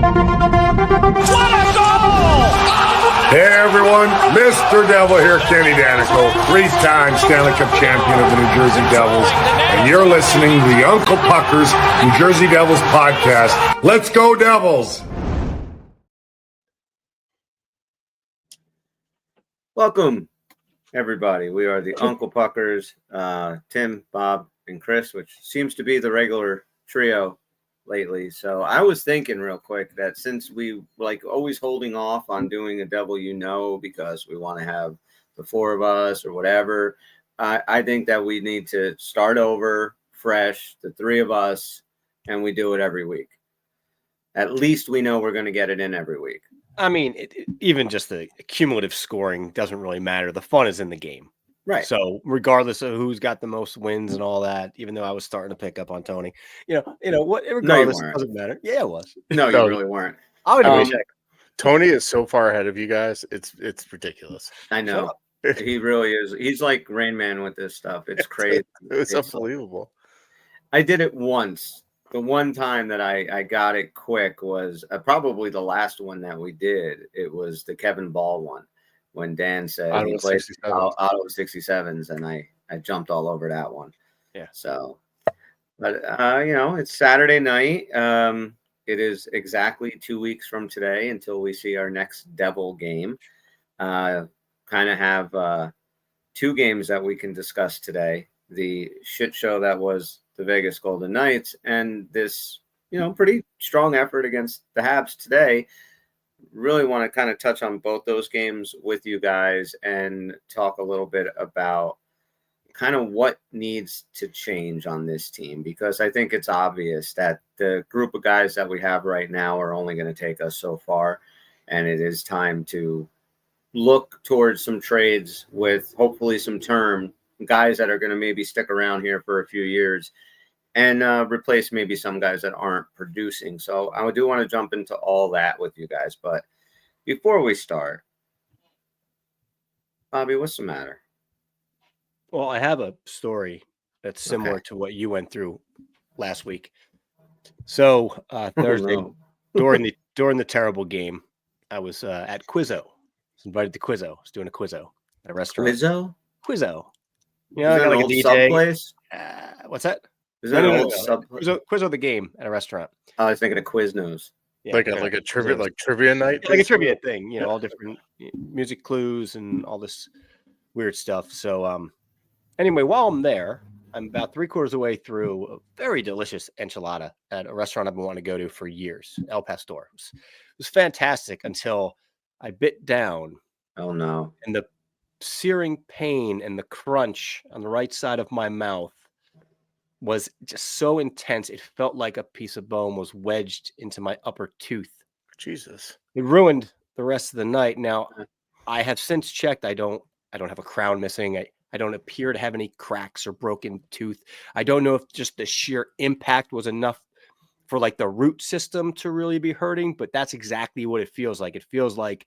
Hey everyone, Mr. Devil here, Kenny Danico, 3-time Stanley Cup champion of the New Jersey Devils, and you're listening to the Uncle Puckers New Jersey Devils podcast. Let's go Devils! Welcome, everybody. We are the Uncle Puckers, Tim, Bob, and Chris, which seems to be the regular trio lately. So I was thinking real quick that since we like always holding off on doing a Devil because we want to have the four of us or whatever, I think that we need to start over fresh, the three of us, and we do it every week. At least we know we're going to get it in every week. I mean, even just the cumulative scoring doesn't really matter. The fun is in the game. Right. So regardless of who's got the most wins and all that, even though I was starting to pick up on Tony, regardless, it doesn't matter. Yeah, it was. No, you really weren't. I would check. Tony is so far ahead of you guys. It's ridiculous. I know. He really is. He's like Rain Man with this stuff. It's crazy. It's unbelievable. I did it once. The one time that I got it quick was probably the last one that we did. It was the Kevin Ball one when Dan said he played auto 67s, and I jumped all over that one. Yeah. So, but it's Saturday night. It is exactly 2 weeks from today until we see our next Devil game. Kind of have two games that we can discuss today. The shit show that was the Vegas Golden Knights, and this, pretty strong effort against the Habs today. Really want to kind of touch on both those games with you guys and talk a little bit about kind of what needs to change on this team, because I think it's obvious that the group of guys that we have right now are only going to take us so far, and it is time to look towards some trades with hopefully some term guys that are going to maybe stick around here for a few years and replace maybe some guys that aren't producing. So I do want to jump into all that with you guys. But before we start, Bobby, what's the matter? Well, I have a story that's similar to what you went through last week. So Thursday, during the terrible game, I was at Quizzo. I was invited to Quizzo. I was doing a Quizzo at a restaurant. Quizzo. Yeah, I got like a DJ. Sub place? What's that? Is that an old sub? Quizzo the game at a restaurant. I was thinking of Quiznos. Yeah, like a trivia, like trivia night, like a trivia thing. All different music clues and all this weird stuff. So, anyway, while I'm there, I'm about 3/4 of the way through a very delicious enchilada at a restaurant I've been wanting to go to for years, El Pastor. It was fantastic until I bit down. Oh no! And the searing pain and the crunch on the right side of my mouth was just so intense. It felt like a piece of bone was wedged into my upper tooth. Jesus. It ruined the rest of the night. Now, I have since checked. I don't have a crown missing. I don't appear to have any cracks or broken tooth. I don't know if just the sheer impact was enough for like the root system to really be hurting, but that's exactly what it feels like. It feels like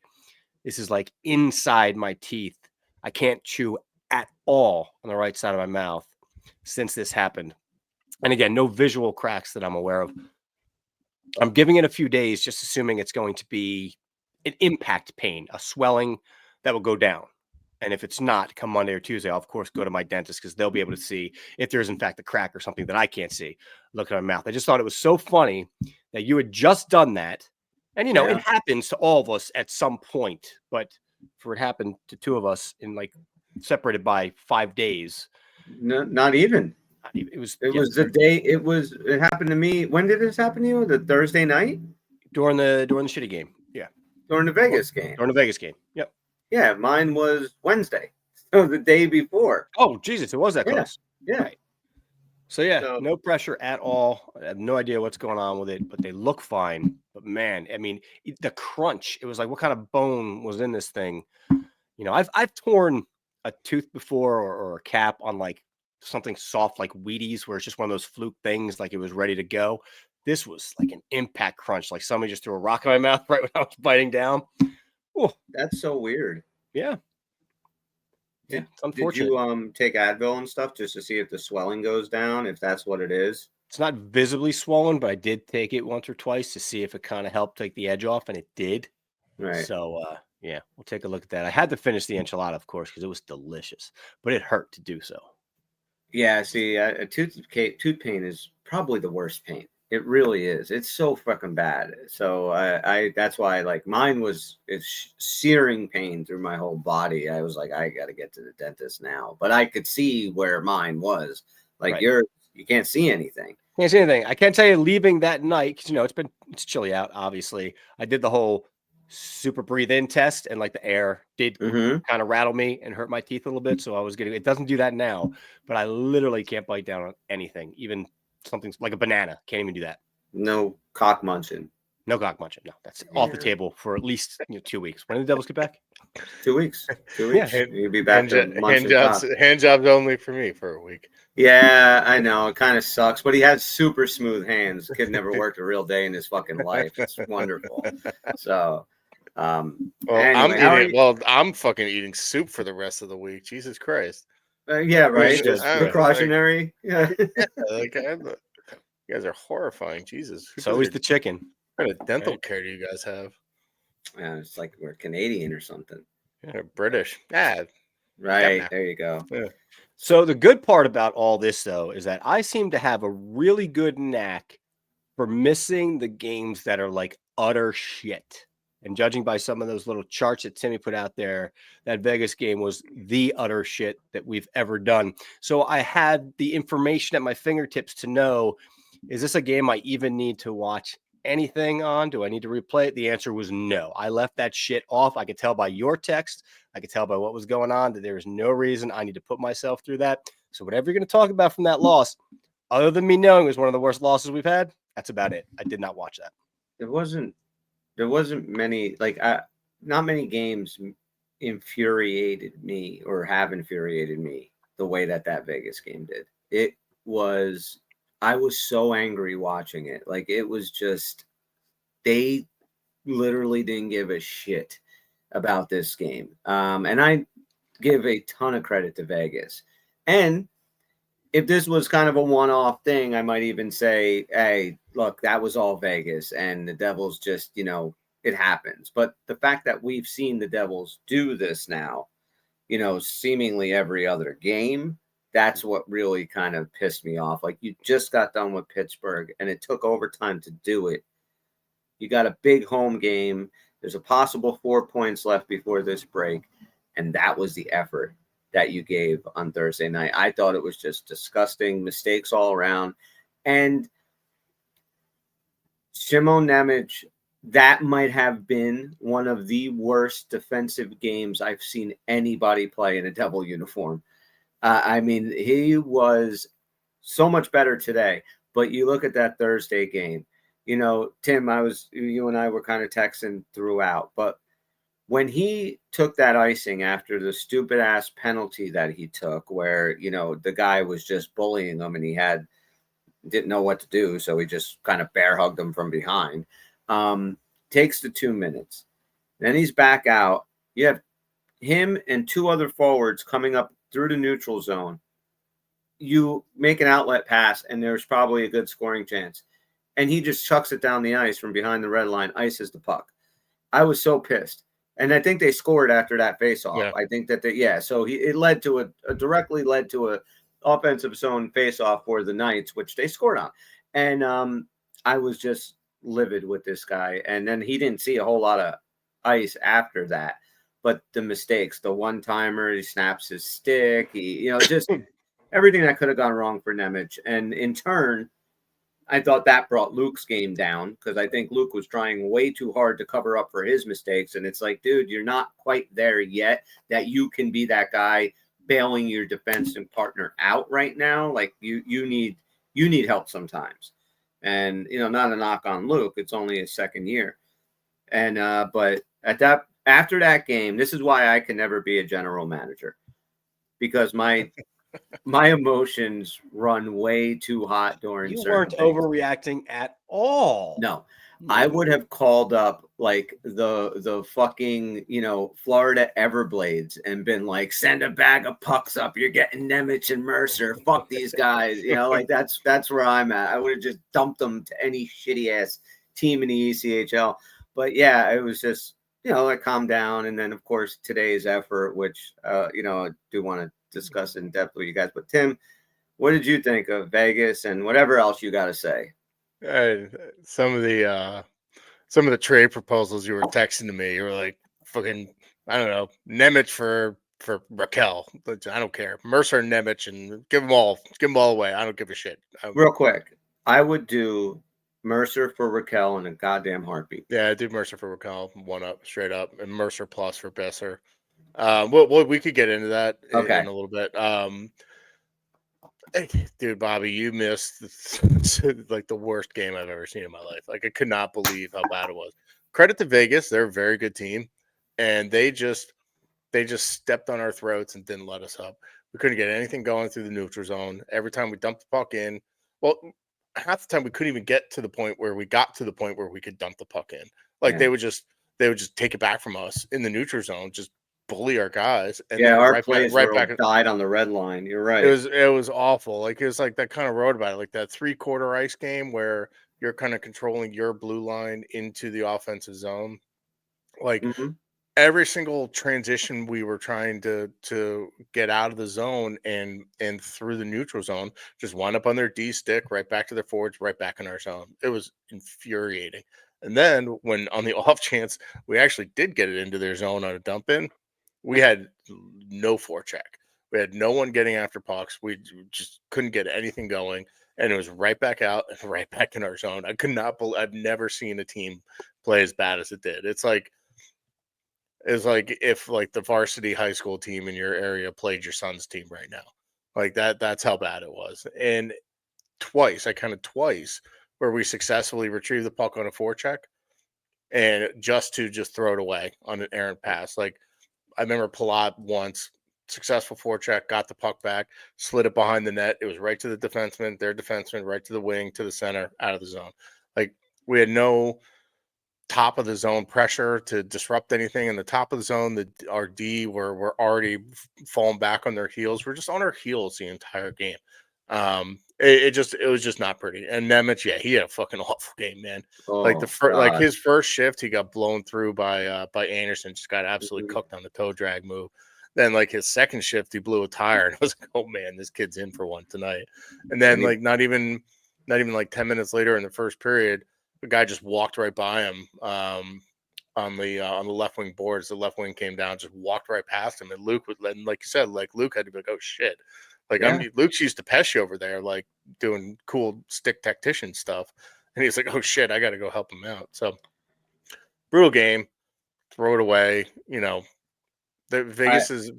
this is like inside my teeth. I can't chew at all on the right side of my mouth since this happened. And again, no visual cracks that I'm aware of. I'm giving it a few days, just assuming it's going to be an impact pain, a swelling that will go down. And if it's not, come Monday or Tuesday, I'll, of course, go to my dentist because they'll be able to see if there's, in fact, a crack or something that I can't see. Look at my mouth. I just thought it was so funny that you had just done that. And, it happens to all of us at some point. But for it happened to two of us in separated by 5 days. No, not even. It was the day. It happened to me. When did this happen to you? The Thursday night? During the shitty game. Yeah. During the Vegas game. During the Vegas game. Yep. Yeah, mine was Wednesday. So the day before. Oh, Jesus, it was that close. Yeah. Right. So no pressure at all. I have no idea what's going on with it, but they look fine. But man, I mean, the crunch, it was like, what kind of bone was in this thing? I've torn a tooth before or a cap on something soft like Wheaties, where it's just one of those fluke things, like it was ready to go. This was like an impact crunch, like somebody just threw a rock in my mouth right when I was biting down. Oh, that's so weird. Yeah. Did you take Advil and stuff just to see if the swelling goes down, if that's what it is? It's not visibly swollen, but I did take it once or twice to see if it kind of helped take the edge off, and it did. Right. So, yeah, we'll take a look at that. I had to finish the enchilada, of course, because it was delicious, but it hurt to do so. Yeah, see, tooth pain is probably the worst pain. It really is. It's so fucking bad. So I that's why like mine was it's searing pain through my whole body. I was like, I got to get to the dentist now. But I could see where mine was. Like Right. you can't see anything. Can't see anything. I can't tell you leaving that night because it's chilly out. Obviously, I did the whole super breathe in test, and like the air did Mm-hmm. kind of rattle me and hurt my teeth a little bit. So I was getting it doesn't do that now, but I literally can't bite down on anything, even something like a banana. Can't even do that. No cock munching. No cock munching. No, that's off the table for at least 2 weeks. When do the Devils get back? 2 weeks. 2 weeks. Yeah, You'll be back to munching cock. Hand jobs only for me for a week. Yeah, I know. It kind of sucks, but he had super smooth hands. Kid never worked a real day in his fucking life. It's wonderful. So, anyway, I'm fucking eating soup for the rest of the week. Jesus Christ. Yeah, right. should. Just precautionary. Yeah. Like, you guys are horrifying. Jesus. It's always the chicken. What kind of dental care do you guys have? It's like we're Canadian or something. Yeah, British. Yeah. Right. There you go. Yeah. So the good part about all this, though, is that I seem to have a really good knack for missing the games that are like utter shit. And judging by some of those little charts that Timmy put out there, that Vegas game was the utter shit that we've ever done. So I had the information at my fingertips to know, is this a game I even need to watch anything on? Do I need to replay it? The answer was no. I left that shit off. I could tell by your text. I could tell by what was going on that there is no reason I need to put myself through that. So whatever you're going to talk about from that loss, other than me knowing it was one of the worst losses we've had, that's about it. I did not watch that. There wasn't many, not many games infuriated me or have infuriated me the way that Vegas game did. I was so angry watching it. Like, it was just, they literally didn't give a shit about this game. And I give a ton of credit to Vegas. And if this was kind of a one-off thing, I might even say, hey, look, that was all Vegas and the Devils just, it happens. But the fact that we've seen the Devils do this now, seemingly every other game, that's what really kind of pissed me off. Like, you just got done with Pittsburgh and it took overtime to do it. You got a big home game. There's a possible 4 points left before this break. And that was the effort that you gave on Thursday night. I thought it was just disgusting, mistakes all around. And Simon Nemec, that might have been one of the worst defensive games I've seen anybody play in a Devil uniform. I mean, he was so much better today. But you look at that Thursday game, Tim, you and I were kind of texting throughout, but when he took that icing after the stupid ass penalty that he took, where, the guy was just bullying him and he didn't know what to do. So he just kind of bear hugged him from behind, takes the 2 minutes. Then he's back out. You have him and two other forwards coming up through the neutral zone. You make an outlet pass and there's probably a good scoring chance. And he just chucks it down the ice from behind the red line, ices the puck. I was so pissed. And I think they scored after that faceoff. Yeah. I think that so it led to directly led to a offensive zone faceoff for the Knights, which they scored on. And I was just livid with this guy. And then he didn't see a whole lot of ice after that. But the mistakes, the one-timer, he snaps his stick, just everything that could have gone wrong for Nemec. And in turn, I thought that brought Luke's game down because I think Luke was trying way too hard to cover up for his mistakes. And it's like, dude, you're not quite there yet that you can be that guy bailing your defensive partner out right now. Like you need help sometimes. And, not a knock on Luke. It's only his second year. And, but after that game, this is why I can never be a general manager, because my emotions run way too hot during You certain weren't things. overreacting at all. No, I would have called up like the fucking, you know, Florida Everblades and been like, send a bag of pucks up. You're getting Nemec and Mercer. Fuck these guys. You know, like that's where I'm at. I would have just dumped them to any shitty ass team in the ECHL. But yeah, it was just, you know, I calmed down. And then of course today's effort, which you know, I do want to discuss in depth with you guys. But Tim, what did you think of Vegas and whatever else you got to say? Some of the trade proposals you were texting to me, you were like, fucking, I don't know, Nemec for Raquel, but I don't care. Mercer and Nemec, and give them all away. I don't give a shit. Real quick, I would do Mercer for Raquel in a goddamn heartbeat. Yeah, I do Mercer for Raquel, one up, straight up, and Mercer plus for Boeser. Well, we could get into that Okay. in a little bit. Dude, Bobby, you missed like the worst game I've ever seen in my life. Like, I could not believe how bad it was. Credit to Vegas; they're a very good team, and they just stepped on our throats and didn't let us up. We couldn't get anything going through the neutral zone. Every time we dumped the puck in, well, half the time we couldn't even get to the point where we could dump the puck in. Like, they would just take it back from us in the neutral zone, just bully our guys. And yeah, then our right plays back died on the red line. You're right. It was awful. Like, it was like that kind of wrote about it, like that 3-quarter ice game where you're kind of controlling your blue line into the offensive zone. Like, every single transition we were trying to get out of the zone and through the neutral zone just wound up on their D stick, right back to their forwards, right back in our zone. It was infuriating. And then when on the off chance we actually did get it into their zone on a dump in, we had no forecheck. We had no one getting after pucks. We just couldn't get anything going, and it was right back out and right back in our zone. I could not believe I've never seen a team play as bad as it did. It's like if like the varsity high school team in your area played your son's team right now. Like that's how bad it was. And twice where we successfully retrieved the puck on a forecheck and just throw it away on an errant pass. Like, I remember Palat once, successful forecheck, got the puck back, slid it behind the net. It was right to the defenseman, their defenseman, right to the wing, to the center, out of the zone. Like, we had no top of the zone pressure to disrupt anything. In the top of the zone, our D were already falling back on their heels. We're just on our heels the entire game. It was just not pretty. And Nemec, yeah, he had a fucking awful game, man. Like his first shift, he got blown through by Anderson, just got absolutely cooked on the toe drag move. Then like his second shift, he blew a tire, and I was like, oh man, this kid's in for one tonight. And then like not even like 10 minutes later in the first period, the guy just walked right by him on the left wing boards. The left wing came down, just walked right past him, and Luke would, and like you said, like Luke had to be like, oh shit. Like, Luke's used to Pesci over there, like doing cool stick tactician stuff. And he's like, oh shit, I got to go help him out. So, brutal game, throw it away. You know, Vegas is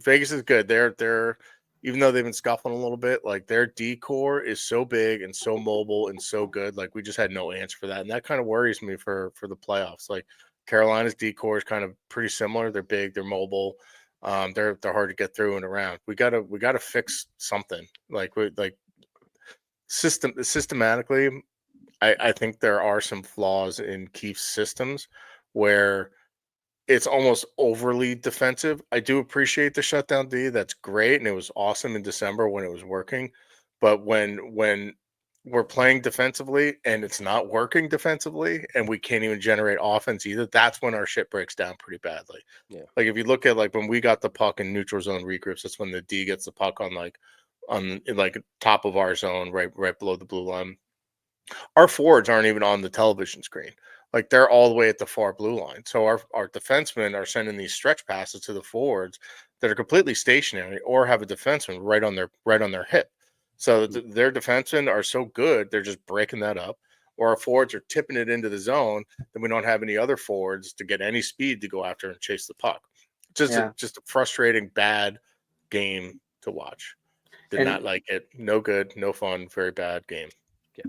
good. They're even though they've been scuffling a little bit, like their D core is so big and so mobile and so good. Like, we just had no answer for that. And that kind of worries me for the playoffs. Like, Carolina's D core is kind of pretty similar. They're big, they're mobile. They're hard to get through and around. We gotta fix something. Systematically. I think there are some flaws in Keefe's systems where it's almost overly defensive. I do appreciate the shutdown D. That's great, and it was awesome in December when it was working. But when we're playing defensively and it's not working defensively and we can't even generate offense either, that's when our shit breaks down pretty badly. Yeah. Like, if you look at like when we got the puck in neutral zone regroups, that's when the D gets the puck on top of our zone, right below the blue line. Our forwards aren't even on the television screen. Like, they're all the way at the far blue line. So our defensemen are sending these stretch passes to the forwards that are completely stationary or have a defenseman right on their hip. So their defensemen are so good, they're just breaking that up. Or our forwards are tipping it into the zone, then we don't have any other forwards to get any speed to go after and chase the puck. Just a frustrating, bad game to watch. Did not like it. No good, no fun, very bad game.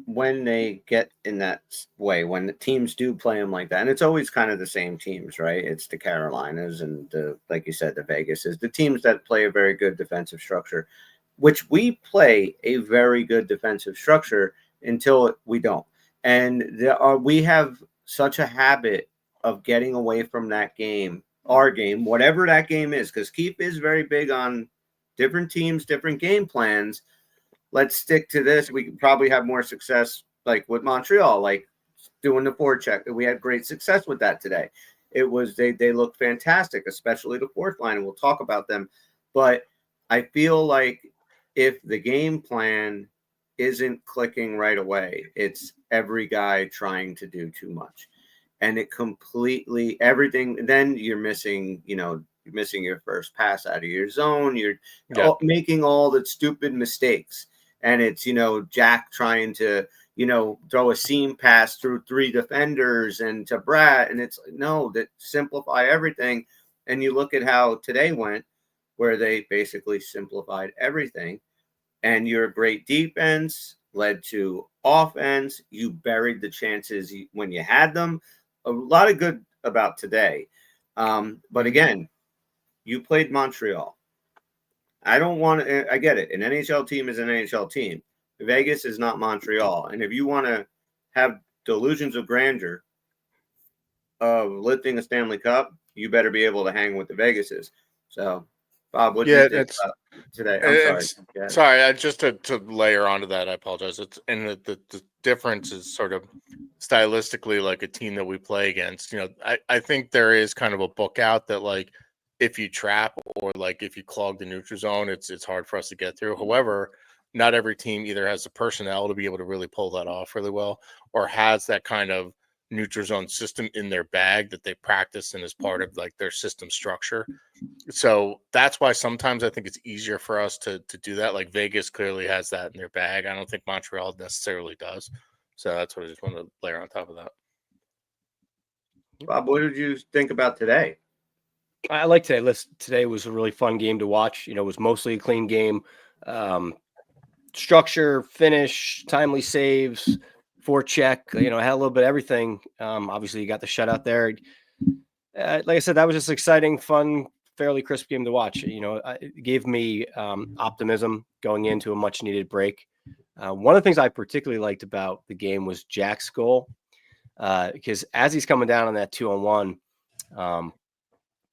When they get in that way, when the teams do play them like that, and it's always kind of the same teams, right? It's the Carolinas and like you said, the Vegases, the teams that play a very good defensive structure, which we play a very good defensive structure until we don't. And we have such a habit of getting away from that game, our game, whatever that game is, because Keith is very big on different teams, different game plans. Let's stick to this. We could probably have more success like with Montreal, like doing the forecheck. We had great success with that today. It was they look fantastic, especially the fourth line, and we'll talk about them. But I feel like if the game plan isn't clicking right away, it's every guy trying to do too much. And it completely everything. Then you're missing, you're missing your first pass out of your zone. You're making all the stupid mistakes. And it's, Jack trying to, throw a seam pass through 3 defenders and to Brad. And it's no, that simplify everything. And you look at how today went, where they basically simplified everything. And your great defense led to offense. You buried the chances when you had them. A lot of good about today. But again, you played Montreal. I get it. An NHL team is an NHL team. Vegas is not Montreal. And if you want to have delusions of grandeur of lifting a Stanley Cup, you better be able to hang with the Vegases. So, Bob, what do you think about today? I'm sorry. Sorry, just to layer onto that, I apologize. The difference is sort of stylistically like a team that we play against. I think there is kind of a book out that like if you trap or like if you clog the neutral zone, it's hard for us to get through. However, not every team either has the personnel to be able to really pull that off really well, or has that kind of neutral zone system in their bag that they practice and is part of like their system structure. So that's why sometimes I think it's easier for us to do that. Like Vegas clearly has that in their bag. I don't think Montreal necessarily does. So that's what I just wanted to layer on top of that. Bob, what did you think about today? I like today. Today was a really fun game to watch. It was mostly a clean game. Structure, finish, timely saves, forecheck, had a little bit of everything. Obviously you got the shutout there. Like I said, that was just exciting, fun, fairly crisp game to watch. It gave me optimism going into a much needed break. One of the things I particularly liked about the game was Jack's goal, because as he's coming down on that 2-on-1,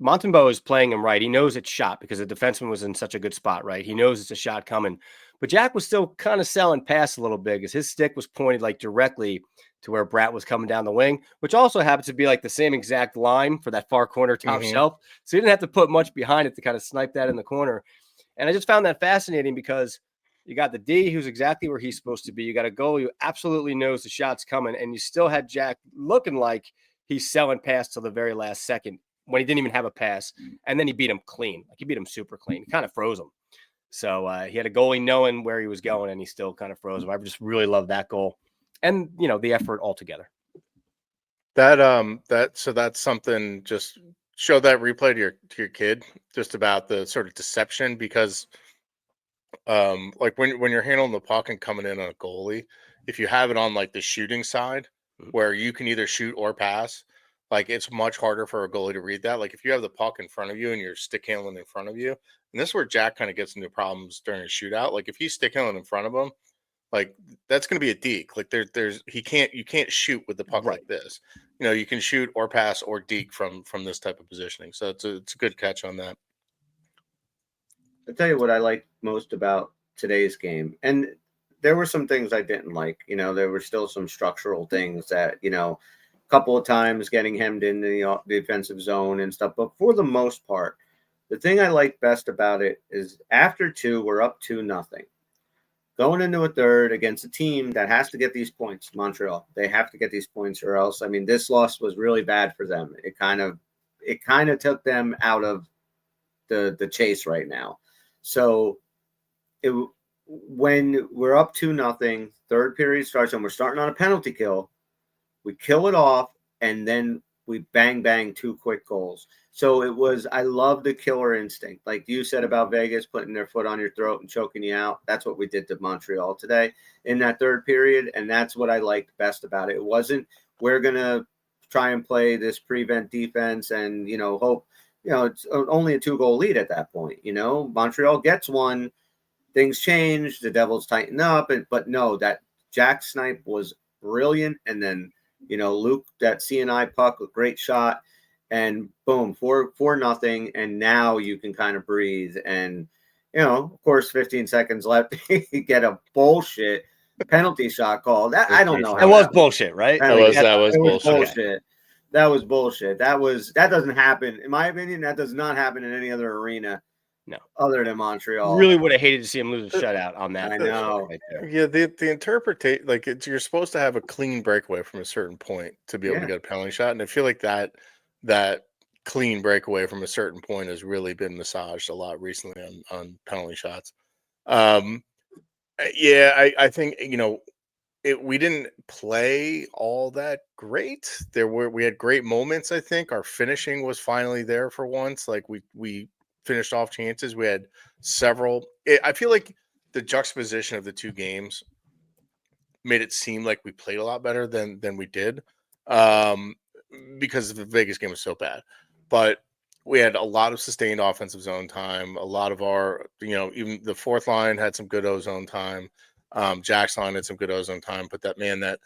Montembeault is playing him right. He knows it's shot because the defenseman was in such a good spot, right? He knows it's a shot coming. But Jack was still kind of selling past a little bit because his stick was pointed like directly to where Bratt was coming down the wing, which also happens to be like the same exact line for that far corner top shelf. So he didn't have to put much behind it to kind of snipe that in the corner. And I just found that fascinating because you got the D who's exactly where he's supposed to be. You got a goalie who absolutely knows the shot's coming. And you still had Jack looking like he's selling past till the very last second when he didn't even have a pass. And then he beat him clean. Like he beat him super clean. He kind of froze him. So he had a goalie knowing where he was going, and he still kind of froze him. I just really love that goal, and the effort altogether. So that's something. Just show that replay to your kid, just about the sort of deception, because like when you're handling the puck and coming in on a goalie, if you have it on like the shooting side where you can either shoot or pass, like it's much harder for a goalie to read that. Like if you have the puck in front of you and you're stick handling in front of you, and this is where Jack kind of gets into problems during a shootout. Like if he's stick handling in front of him, like that's going to be a deke. Like you can't shoot with the puck like this. You can shoot or pass or deke from this type of positioning. So it's a good catch on that. I'll tell you what I liked most about today's game. And there were some things I didn't like. There were still some structural things that, a couple of times getting hemmed in the defensive zone and stuff. But for the most part, the thing I like best about it is after 2, we're up 2-0. Going into a third against a team that has to get these points, Montreal. They have to get these points or else. I mean, this loss was really bad for them. It kind of took them out of the chase right now. So when we're up 2-0, third period starts and we're starting on a penalty kill, we kill it off and then we bang 2 quick goals. So I love the killer instinct. Like you said about Vegas putting their foot on your throat and choking you out. That's what we did to Montreal today in that third period. And that's what I liked best about it. It wasn't, we're going to try and play this prevent defense and, hope, it's only a 2-goal lead at that point. Montreal gets one, things change, the Devils tighten up. But no, that Jack snipe was brilliant. And then Luke, that CNI puck, a great shot, and boom, 4-0. And now you can kind of breathe. And, of course, 15 seconds left, you get a bullshit penalty shot called. That I don't know. That was bullshit, right? That was bullshit. Bullshit. That was bullshit. That doesn't happen. In my opinion, that does not happen in any other arena. No. Other than Montreal. Really would have hated to see him lose a shutout on that. I know. Right there. Yeah, the interpretation, like you're supposed to have a clean breakaway from a certain point to be able to get a penalty shot, and I feel like that clean breakaway from a certain point has really been massaged a lot recently on penalty shots. I think we didn't play all that great. We had great moments. I think our finishing was finally there for once. Like we finished off chances. We had several. I feel like the juxtaposition of the two games made it seem like we played a lot better than we did, because the Vegas game was so bad. But we had a lot of sustained offensive zone time. A lot of our, even the fourth line had some good ozone time. Jack's line had some good ozone time. But that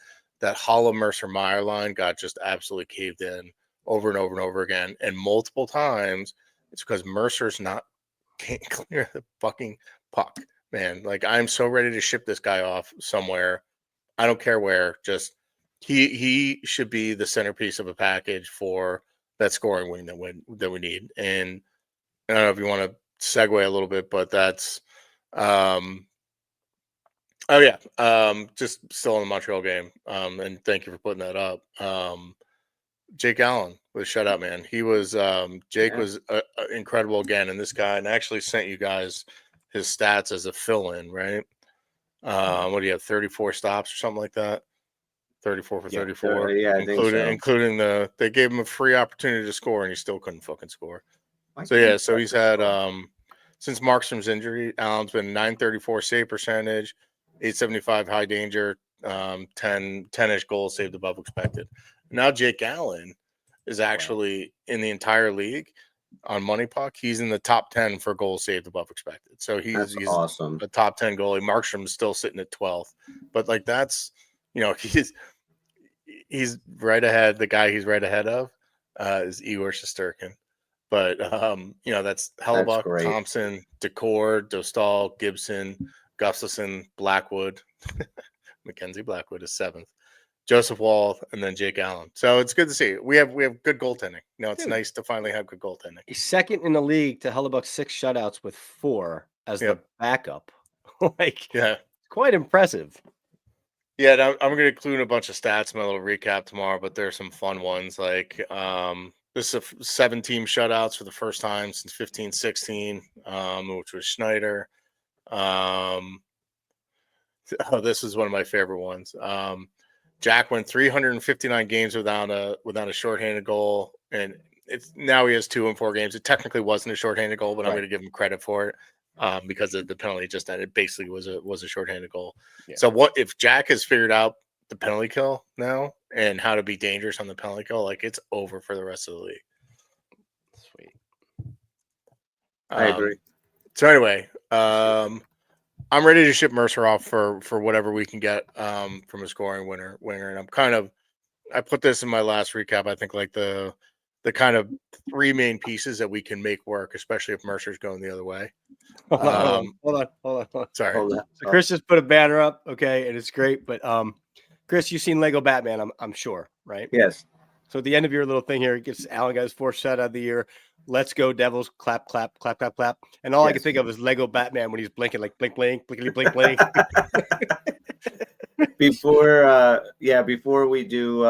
hollow Mercer Meyer line got just absolutely caved in over and over and over again, and multiple times. It's because Mercer's can't clear the fucking puck, man. Like, I'm so ready to ship this guy off somewhere. I don't care where. Just he should be the centerpiece of a package for that scoring wing that we need. And I don't know if you want to segue a little bit, but that's just still in the Montreal game. And thank you for putting that up. Jake Allen was shutout, man. He was Jake was incredible again, and this guy, and I actually sent you guys his stats as a fill-in, right? What do you have, 34 stops or something like that? 34 for 34. I think so. Including they gave him a free opportunity to score, and he still couldn't fucking score. So he's had since Markstrom's injury, Allen's been 934 save percentage, 875 high danger, 10-ish goals saved above expected. Now Jake Allen is actually in the entire league on Money Puck. He's in the top 10 for goals saved above expected. So he's awesome. A top 10 goalie. Markstrom's still sitting at 12th, but like that's he's right ahead. The guy he's right ahead of is Igor Shesterkin. But that's Hellebuck, Thompson, Decor, Dostal, Gibson, Gustafson, Blackwood. Mackenzie Blackwood is 7th. Joseph Wall, and then Jake Allen. So it's good to see. We have good goaltending. It's nice to finally have good goaltending. He's second in the league to Hellebuck's 6 shutouts with 4 as the backup. Quite impressive. Yeah, I'm going to include a bunch of stats in my little recap tomorrow, but there's some fun ones. Like this is 7-team shutouts for the first time since 15-16, which was Schneider. This is one of my favorite ones. Jack went 359 games without a shorthanded goal, and now he has 2 in 4 games. It technically wasn't a shorthanded goal, but I'm going to give him credit for it because of the penalty just ended. It basically was a shorthanded goal. Yeah. So what if Jack has figured out the penalty kill now and how to be dangerous on the penalty kill? Like, it's over for the rest of the league. Sweet. I agree. So anyway, I'm ready to ship Mercer off for whatever we can get from a scoring winger. And I put this in my last recap. I think like the kind of 3 main pieces that we can make work, especially if Mercer's going the other way. Hold on. Sorry. So Chris just put a banner up, okay, and it's great. But Chris, you've seen Lego Batman, I'm sure, right? Yes. So at the end of your little thing here, it gets Allen got his 4th shutout of the year. Let's go, Devils! Clap, clap, clap, clap, clap. And all I can think of is Lego Batman when he's blinking, like blink, blink, blinkety, blink, blink. Before we do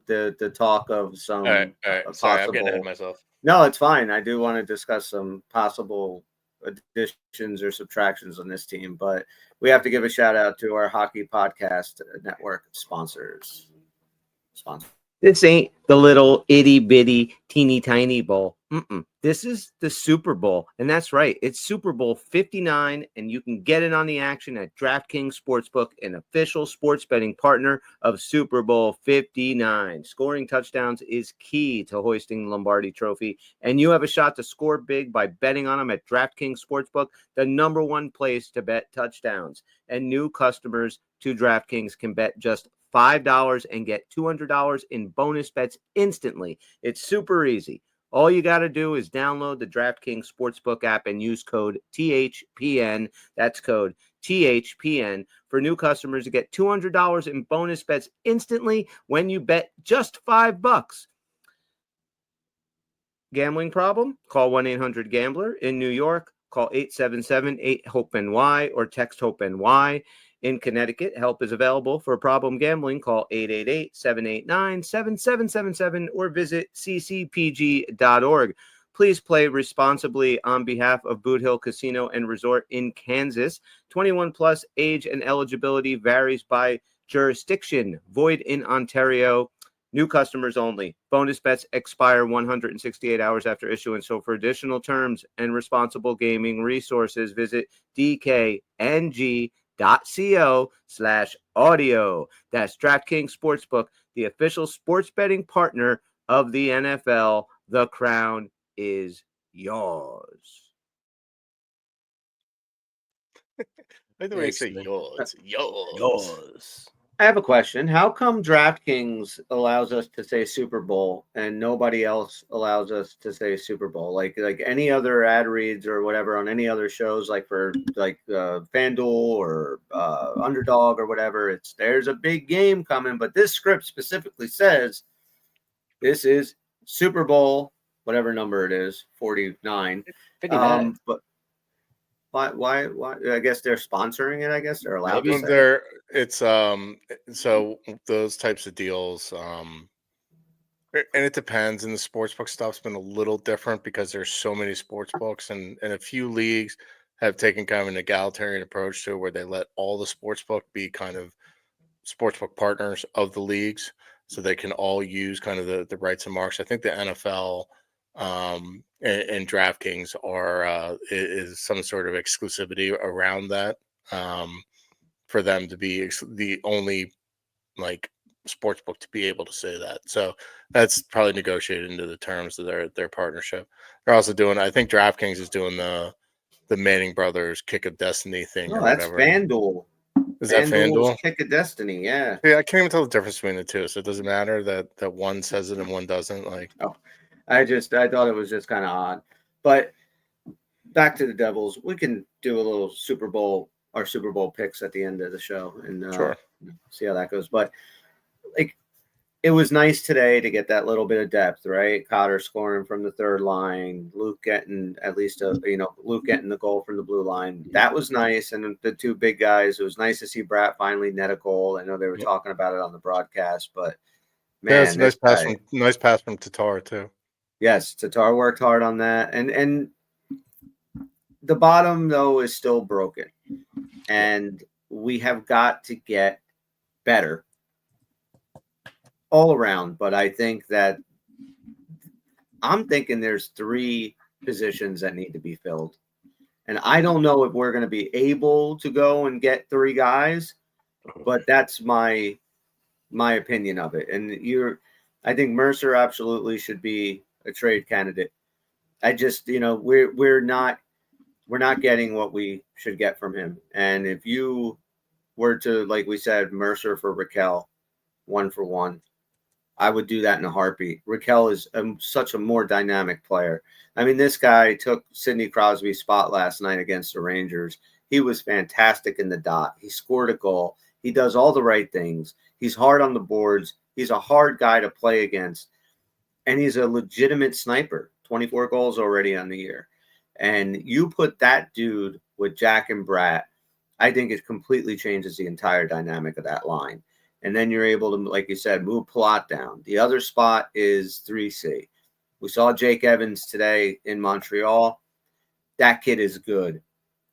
the talk of some all right. Sorry, I'm getting ahead of myself. No, it's fine. I do want to discuss some possible additions or subtractions on this team, but we have to give a shout out to our Hockey Podcast Network sponsors. This ain't the little itty bitty teeny tiny bowl. This is the Super Bowl. And that's right. It's Super Bowl 59, and you can get in on the action at DraftKings Sportsbook, an official sports betting partner of Super Bowl 59. Scoring touchdowns is key to hoisting the Lombardi Trophy, and you have a shot to score big by betting on them at DraftKings Sportsbook, the #1 place to bet touchdowns. And new customers to DraftKings can bet just $5 and get $200 in bonus bets instantly. It's super easy. All you got to do is download the DraftKings Sportsbook app and use code THPN. That's code THPN for new customers to get $200 in bonus bets instantly when you bet just $5. Gambling problem? Call 1-800-GAMBLER. In New York, call 877-8-HOPE-NY or text HOPE-NY. In Connecticut, help is available for problem gambling. Call 888-789-7777 or visit ccpg.org. Please play responsibly on behalf of Boot Hill Casino and Resort in Kansas. 21 plus age and eligibility varies by jurisdiction. Void in Ontario. New customers only. Bonus bets expire 168 hours after issuance. So for additional terms and responsible gaming resources, visit dkng.co/audio. That's DraftKings Sportsbook, the official sports betting partner of the NFL. The crown is yours. By the way, you say yours. Yours. I have a question. How come DraftKings allows us to say Super Bowl and nobody else allows us to say Super Bowl? Like any other ad reads or whatever on any other shows, like for FanDuel or Underdog or whatever, there's a big game coming, but this script specifically says this is Super Bowl, whatever number it is, 49. 59. But why? I guess they're sponsoring it. I guess they're allowed to say. It's so those types of deals, and it depends. And the sportsbook stuff's been a little different because there's so many sportsbooks, and a few leagues have taken kind of an egalitarian approach to it, where they let all the sportsbook be kind of sportsbook partners of the leagues, so they can all use kind of the rights and marks. I think the NFL and DraftKings is some sort of exclusivity around that, for them to be the only like sports book to be able to say that. So that's probably negotiated into the terms of their partnership. They're also doing, I think DraftKings is doing the Manning brothers Kick of Destiny thing. No, or that's whatever. FanDuel. Is that FanDuel? Kick of Destiny, yeah. Yeah, I can't even tell the difference between the two. So it doesn't matter that one says it and one doesn't. Like, I thought it was just kind of odd. But back to the Devils, we can do a little Super Bowl picks at the end of the show and sure. See how that goes. But like, it was nice today to get that little bit of depth, right? Cotter scoring from the third line, Luke getting the goal from the blue line. That was nice. And the two big guys, it was nice to see Bratt finally net a goal. I know they were talking about it on the broadcast, but man, it's a nice pass from Tatar too. Yes, Tatar worked hard on that. And the bottom, though, is still broken. And we have got to get better all around. But I think I'm thinking there's 3 positions that need to be filled. And I don't know if we're going to be able to go and get 3 guys, but that's my opinion of it. And I think Mercer absolutely should be a trade candidate. I just, we're not getting what we should get from him. And if you were to, like we said, Mercer for Raquel, 1-for-1, I would do that in a heartbeat. Raquel is such a more dynamic player. I mean, this guy took Sidney Crosby's spot last night against the Rangers. He was fantastic in the dot. He scored a goal. He does all the right things. He's hard on the boards. He's a hard guy to play against. And he's a legitimate sniper. 24 goals already on the year. And you put that dude with Jack and Bratt, I think it completely changes the entire dynamic of that line. And then you're able to, like you said, move Plot down. The other spot is 3C. We saw Jake Evans today in Montreal. That kid is good.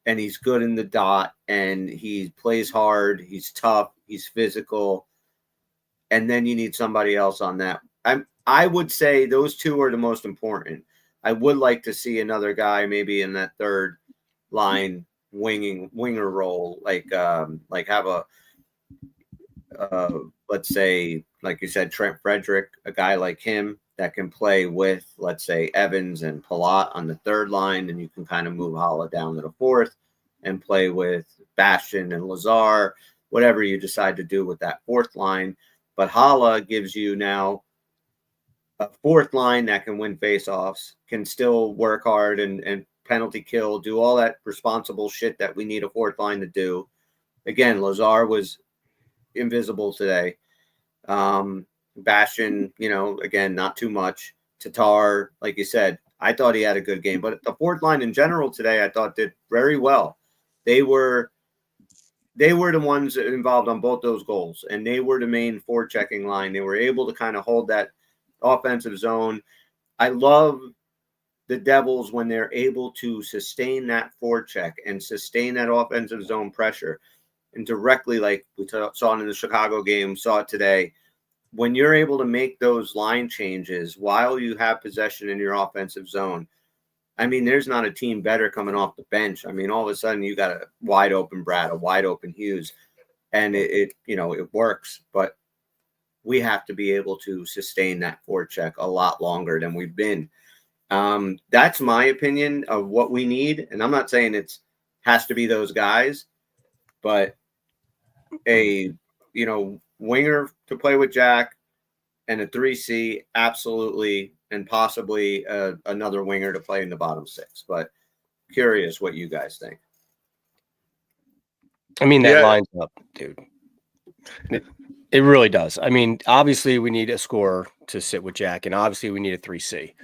And he's good in the dot. And he plays hard. He's tough. He's physical. And then you need somebody else on that. I would say those 2 are the most important. I would like to see another guy maybe in that third line winger role, like have a let's say, like you said, Trent Frederick, a guy like him that can play with, let's say, Evans and Palat on the third line, and you can kind of move Holla down to the fourth and play with Bastion and Lazar whatever you decide to do with that fourth line. But Hala gives you now a fourth line that can win faceoffs, can still work hard and penalty kill, do all that responsible shit that we need a fourth line to do. Again, Lazar was invisible today. Bastion, again, not too much. Tatar, like you said, I thought he had a good game. But the fourth line in general today, I thought did very well. They were the ones involved on both those goals, and they were the main forechecking line. They were able to kind of hold that offensive zone. I love the Devils when they're able to sustain that forecheck and sustain that offensive zone pressure. And directly, like we saw it in the Chicago game, saw it today, when you're able to make those line changes while you have possession in your offensive zone, I mean, there's not a team better coming off the bench. I mean, all of a sudden you got a wide open Brad, a wide open Hughes, and it works. But we have to be able to sustain that forecheck a lot longer than we've been. That's my opinion of what we need. And I'm not saying it has to be those guys, but a, winger to play with Jack and a 3C, absolutely, and possibly another winger to play in the bottom six. But curious what you guys think. I mean, that lines up, dude. It really does. I mean, obviously we need a scorer to sit with Jack, and obviously we need a 3C.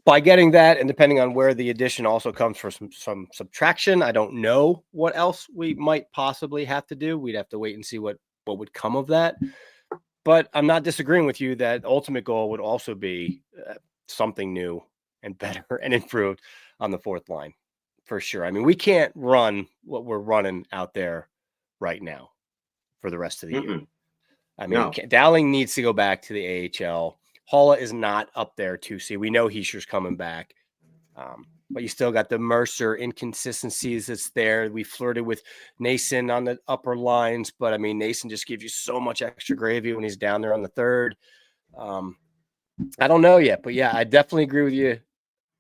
By getting that, and depending on where the addition also comes for some subtraction, I don't know what else we might possibly have to do. We'd have to wait and see what would come of that. But I'm not disagreeing with you that ultimate goal would also be something new and better and improved on the fourth line, for sure. I mean, we can't run what we're running out there right now for the rest of the year. I mean, Dowling needs to go back to the AHL. Halla is not up there to see. We know Heischer's coming back. But you still got the Mercer inconsistencies that's there. We flirted with Nason on the upper lines, but I mean, Nason just gives you so much extra gravy when he's down there on the third. I don't know yet, but yeah, I definitely agree with you.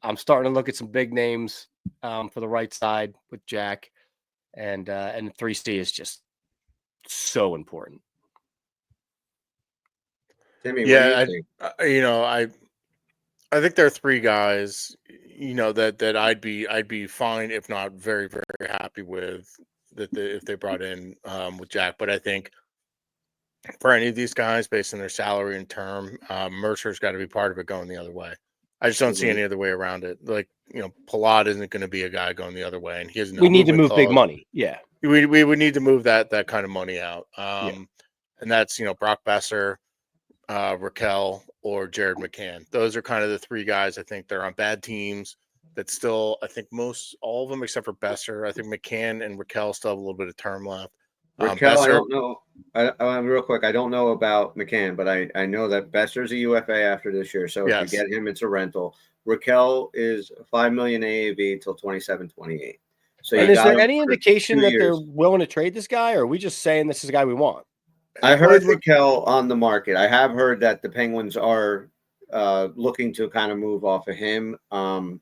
I'm starting to look at some big names for the right side with Jack, and 3C is just so important. Timmy, what do you think? I think there are three guys, that I'd be fine, if not very, very happy with if they brought in with Jack. But I think for any of these guys, based on their salary and term, Mercer's got to be part of it going the other way. I just don't see any other way around it. Like, Palat isn't going to be a guy going the other way, and he has no. We need to move big money. Yeah, we would need to move that kind of money out. And that's Brock Boeser, Raquel, or Jared McCann. Those are kind of the three guys. I think they're on bad teams that still, I think all of them except for Boeser. I think McCann and Raquel still have a little bit of term left. Raquel, I don't know. Real quick, I don't know about McCann, but I know that Boeser's a UFA after this year. So if you get him, it's a rental. Raquel is $5 million AAV till 27-28. So is there any indication that they're willing to trade this guy, or are we just saying this is the guy we want? I heard Raquel on the market. I have heard that the Penguins are looking to kind of move off of him. I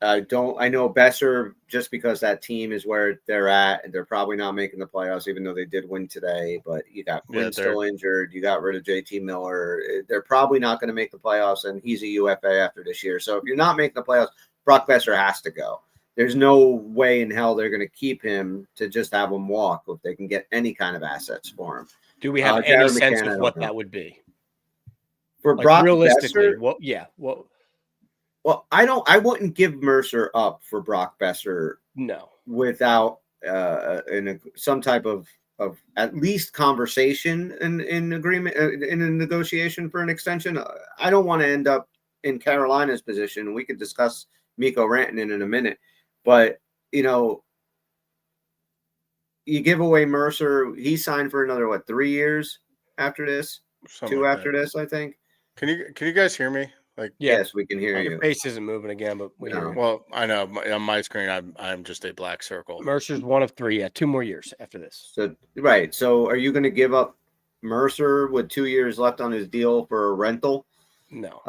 know Boeser, just because that team is where they're at, and they're probably not making the playoffs, even though they did win today. But you got Quinn still injured. You got rid of JT Miller. They're probably not going to make the playoffs, and he's a UFA after this year. So if you're not making the playoffs, Brock Boeser has to go. There's no way in hell they're going to keep him to just have him walk if they can get any kind of assets for him. Do we have any sense of what that would be? For Brock realistically, Boeser? Well, I wouldn't give Mercer up for Brock Boeser. No. Without some type of at least conversation in agreement, in a negotiation for an extension. I don't want to end up in Carolina's position. We could discuss Mikko Rantanen in a minute. But, you give away Mercer. He signed for another, 3 years after this? Something 2 like after that. This, I think. Can you guys hear me? Yes, we can hear you. Your face isn't moving again, but we hear you. Well, I know on my screen, I'm just a black circle. Mercer's 1 of 3. Yeah, 2 more years after this. So right. So are you going to give up Mercer with 2 years left on his deal for a rental? No.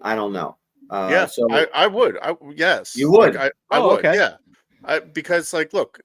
I don't know. So I would. Yes, you would. I would. Okay. Yeah. Because look,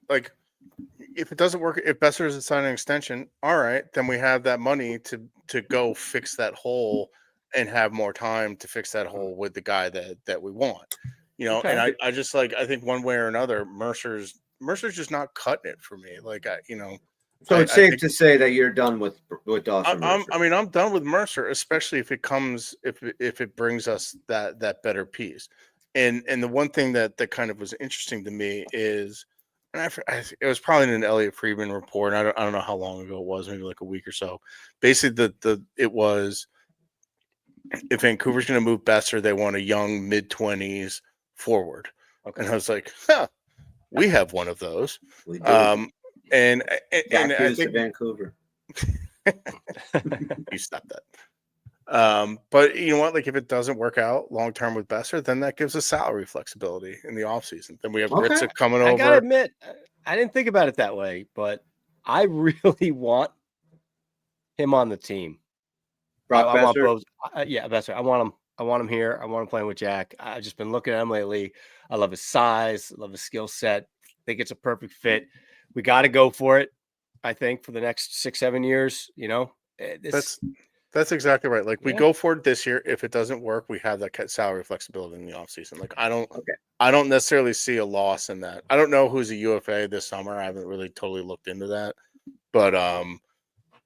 if it doesn't work, if Boeser doesn't sign an extension, all right, then we have that money to go fix that hole and have more time to fix that hole with the guy that we want. And Okay. I just like, I think one way or another, Mercer's just not cutting it for me. Like So it's I safe think to say that you're done with Dawson Mercer. I'm done with Mercer, especially if it brings us that better piece. And the one thing that kind of was interesting to me is, and it was probably in an Elliot Friedman report. And I don't know how long ago it was, maybe like a week or so. Basically, it was, if Vancouver's going to move Boeser, they want a young mid-20s forward. Okay. And I was like, we have one of those. We do. And Jack I Hughes to think Vancouver. you stop that. But you know what? Like, if it doesn't work out long term with Boeser, then that gives us salary flexibility in the offseason. Then we have Okay. Gritza coming I gotta over. admit, I didn't think about it that way, but I really want him on the team. Brock I want Boeser. yeah, Boeser. I want him here. I want him playing with Jack. I've just been looking at him lately. I love his size. I love his skill set. I think it's a perfect fit. We got to go for it. I think for the next 6-7 years. That's exactly right. Like, we Yeah. go for it this year. If it doesn't work, we have that salary flexibility in the offseason. Like, I Okay. don't necessarily see a loss in that. I don't know who's a UFA this summer. I haven't really totally looked into that. But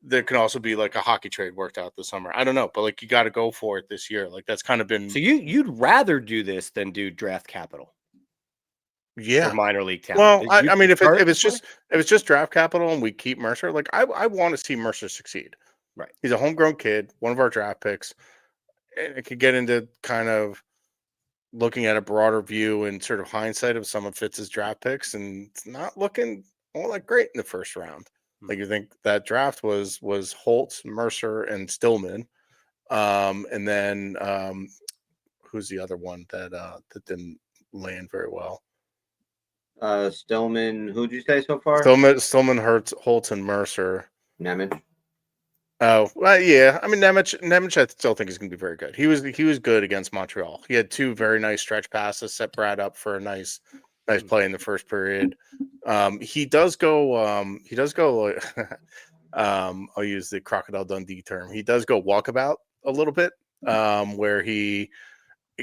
there can also be like a hockey trade worked out this summer. I don't know, but like, you got to go for it this year. Like, that's kind of been. So you'd rather do this than do draft capital Yeah. or minor league talent. Well, You I mean, if prefer it it's this way? just draft capital and we keep Mercer, like, I want to see Mercer succeed. Right. He's a homegrown kid, one of our draft picks, and it could get into kind of looking at a broader view and sort of hindsight of some of Fitz's draft picks, and it's not looking all that great in the first round. Like, you think that draft was Holtz, Mercer, and Stillman, and then who's the other one that didn't land very well? Stillman. Who'd you say so far? Stillman, Holtz, and Mercer. Nemeth. Oh, well, yeah. I mean, Nemec, I still think is going to be very good. He was good against Montreal. He had 2 very nice stretch passes, set Brad up for a nice play in the first period. He does go. I'll use the Crocodile Dundee term. He does go walkabout a little bit, where it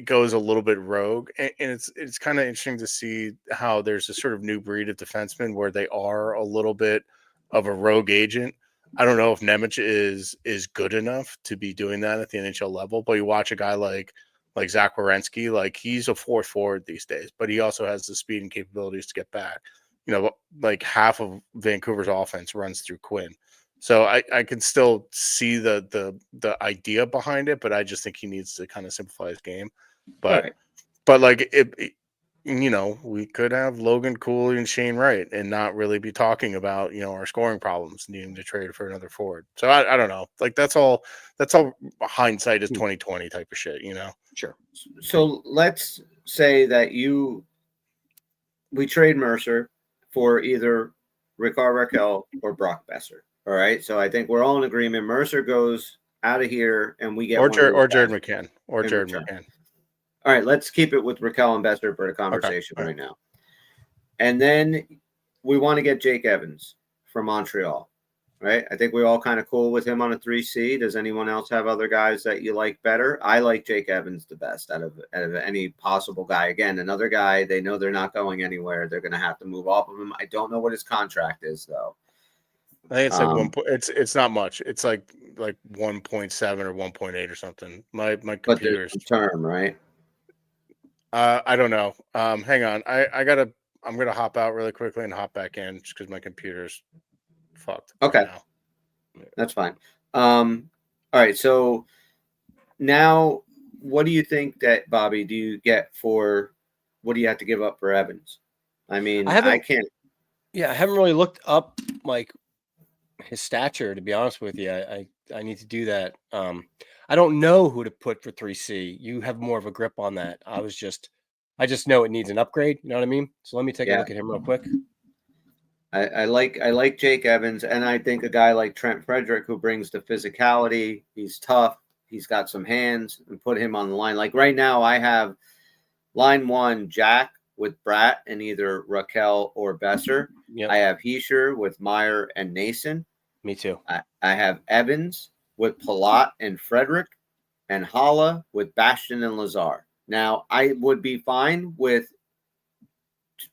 goes a little bit rogue, and it's kind of interesting to see how there's a sort of new breed of defensemen where they are a little bit of a rogue agent. I don't know if Nemec is good enough to be doing that at the NHL level, but you watch a guy like Zach Werenski, like, he's a fourth forward these days, but he also has the speed and capabilities to get back. Like, half of Vancouver's offense runs through Quinn. So I can still see the idea behind it, but I just think he needs to kind of simplify his game. But Right. but like, we could have Logan Cooley and Shane Wright and not really be talking about, our scoring problems, needing to trade for another forward. So I don't know. Like, that's all hindsight is 2020 type of shit, Sure. So let's say that we trade Mercer for either Ricard Raquel or Brock Boeser. All right. So I think we're all in agreement. Mercer goes out of here and we get Jared McCann. All right, let's keep it with Raquel and Boeser for the conversation right now. And then we want to get Jake Evans from Montreal, right? I think we're all kind of cool with him on a 3C. Does anyone else have other guys that you like better? I like Jake Evans the best out of any possible guy. Again, another guy, they know they're not going anywhere. They're going to have to move off of him. I don't know what his contract is, though. I think it's like it's not much. It's like 1.7 or 1.8 or something. My computer's term, right? I don't know. Hang on. I'm gonna hop out really quickly and hop back in just because my computer's fucked. Okay. Right now. That's fine. All right. So now, what do you think that, Bobby, do you get for what do you have to give up for Evans? I mean, I can't. Yeah, I haven't really looked up like his stature, to be honest with you. I need to do that. I don't know who to put for 3C. You have more of a grip on that. I just know it needs an upgrade. You know what I mean? So let me take a look at him real quick. I like Jake Evans, and I think a guy like Trent Frederick, who brings the physicality. He's tough. He's got some hands, and put him on the line. Like right now, I have line 1, Jack, with Bratt and either Raquel or Boeser. Yep. I have Heischer with Meyer and Nason. Me too. I have Evans with Palat and Frederick, and Holla with Bastian and Lazar. Now, I would be fine with,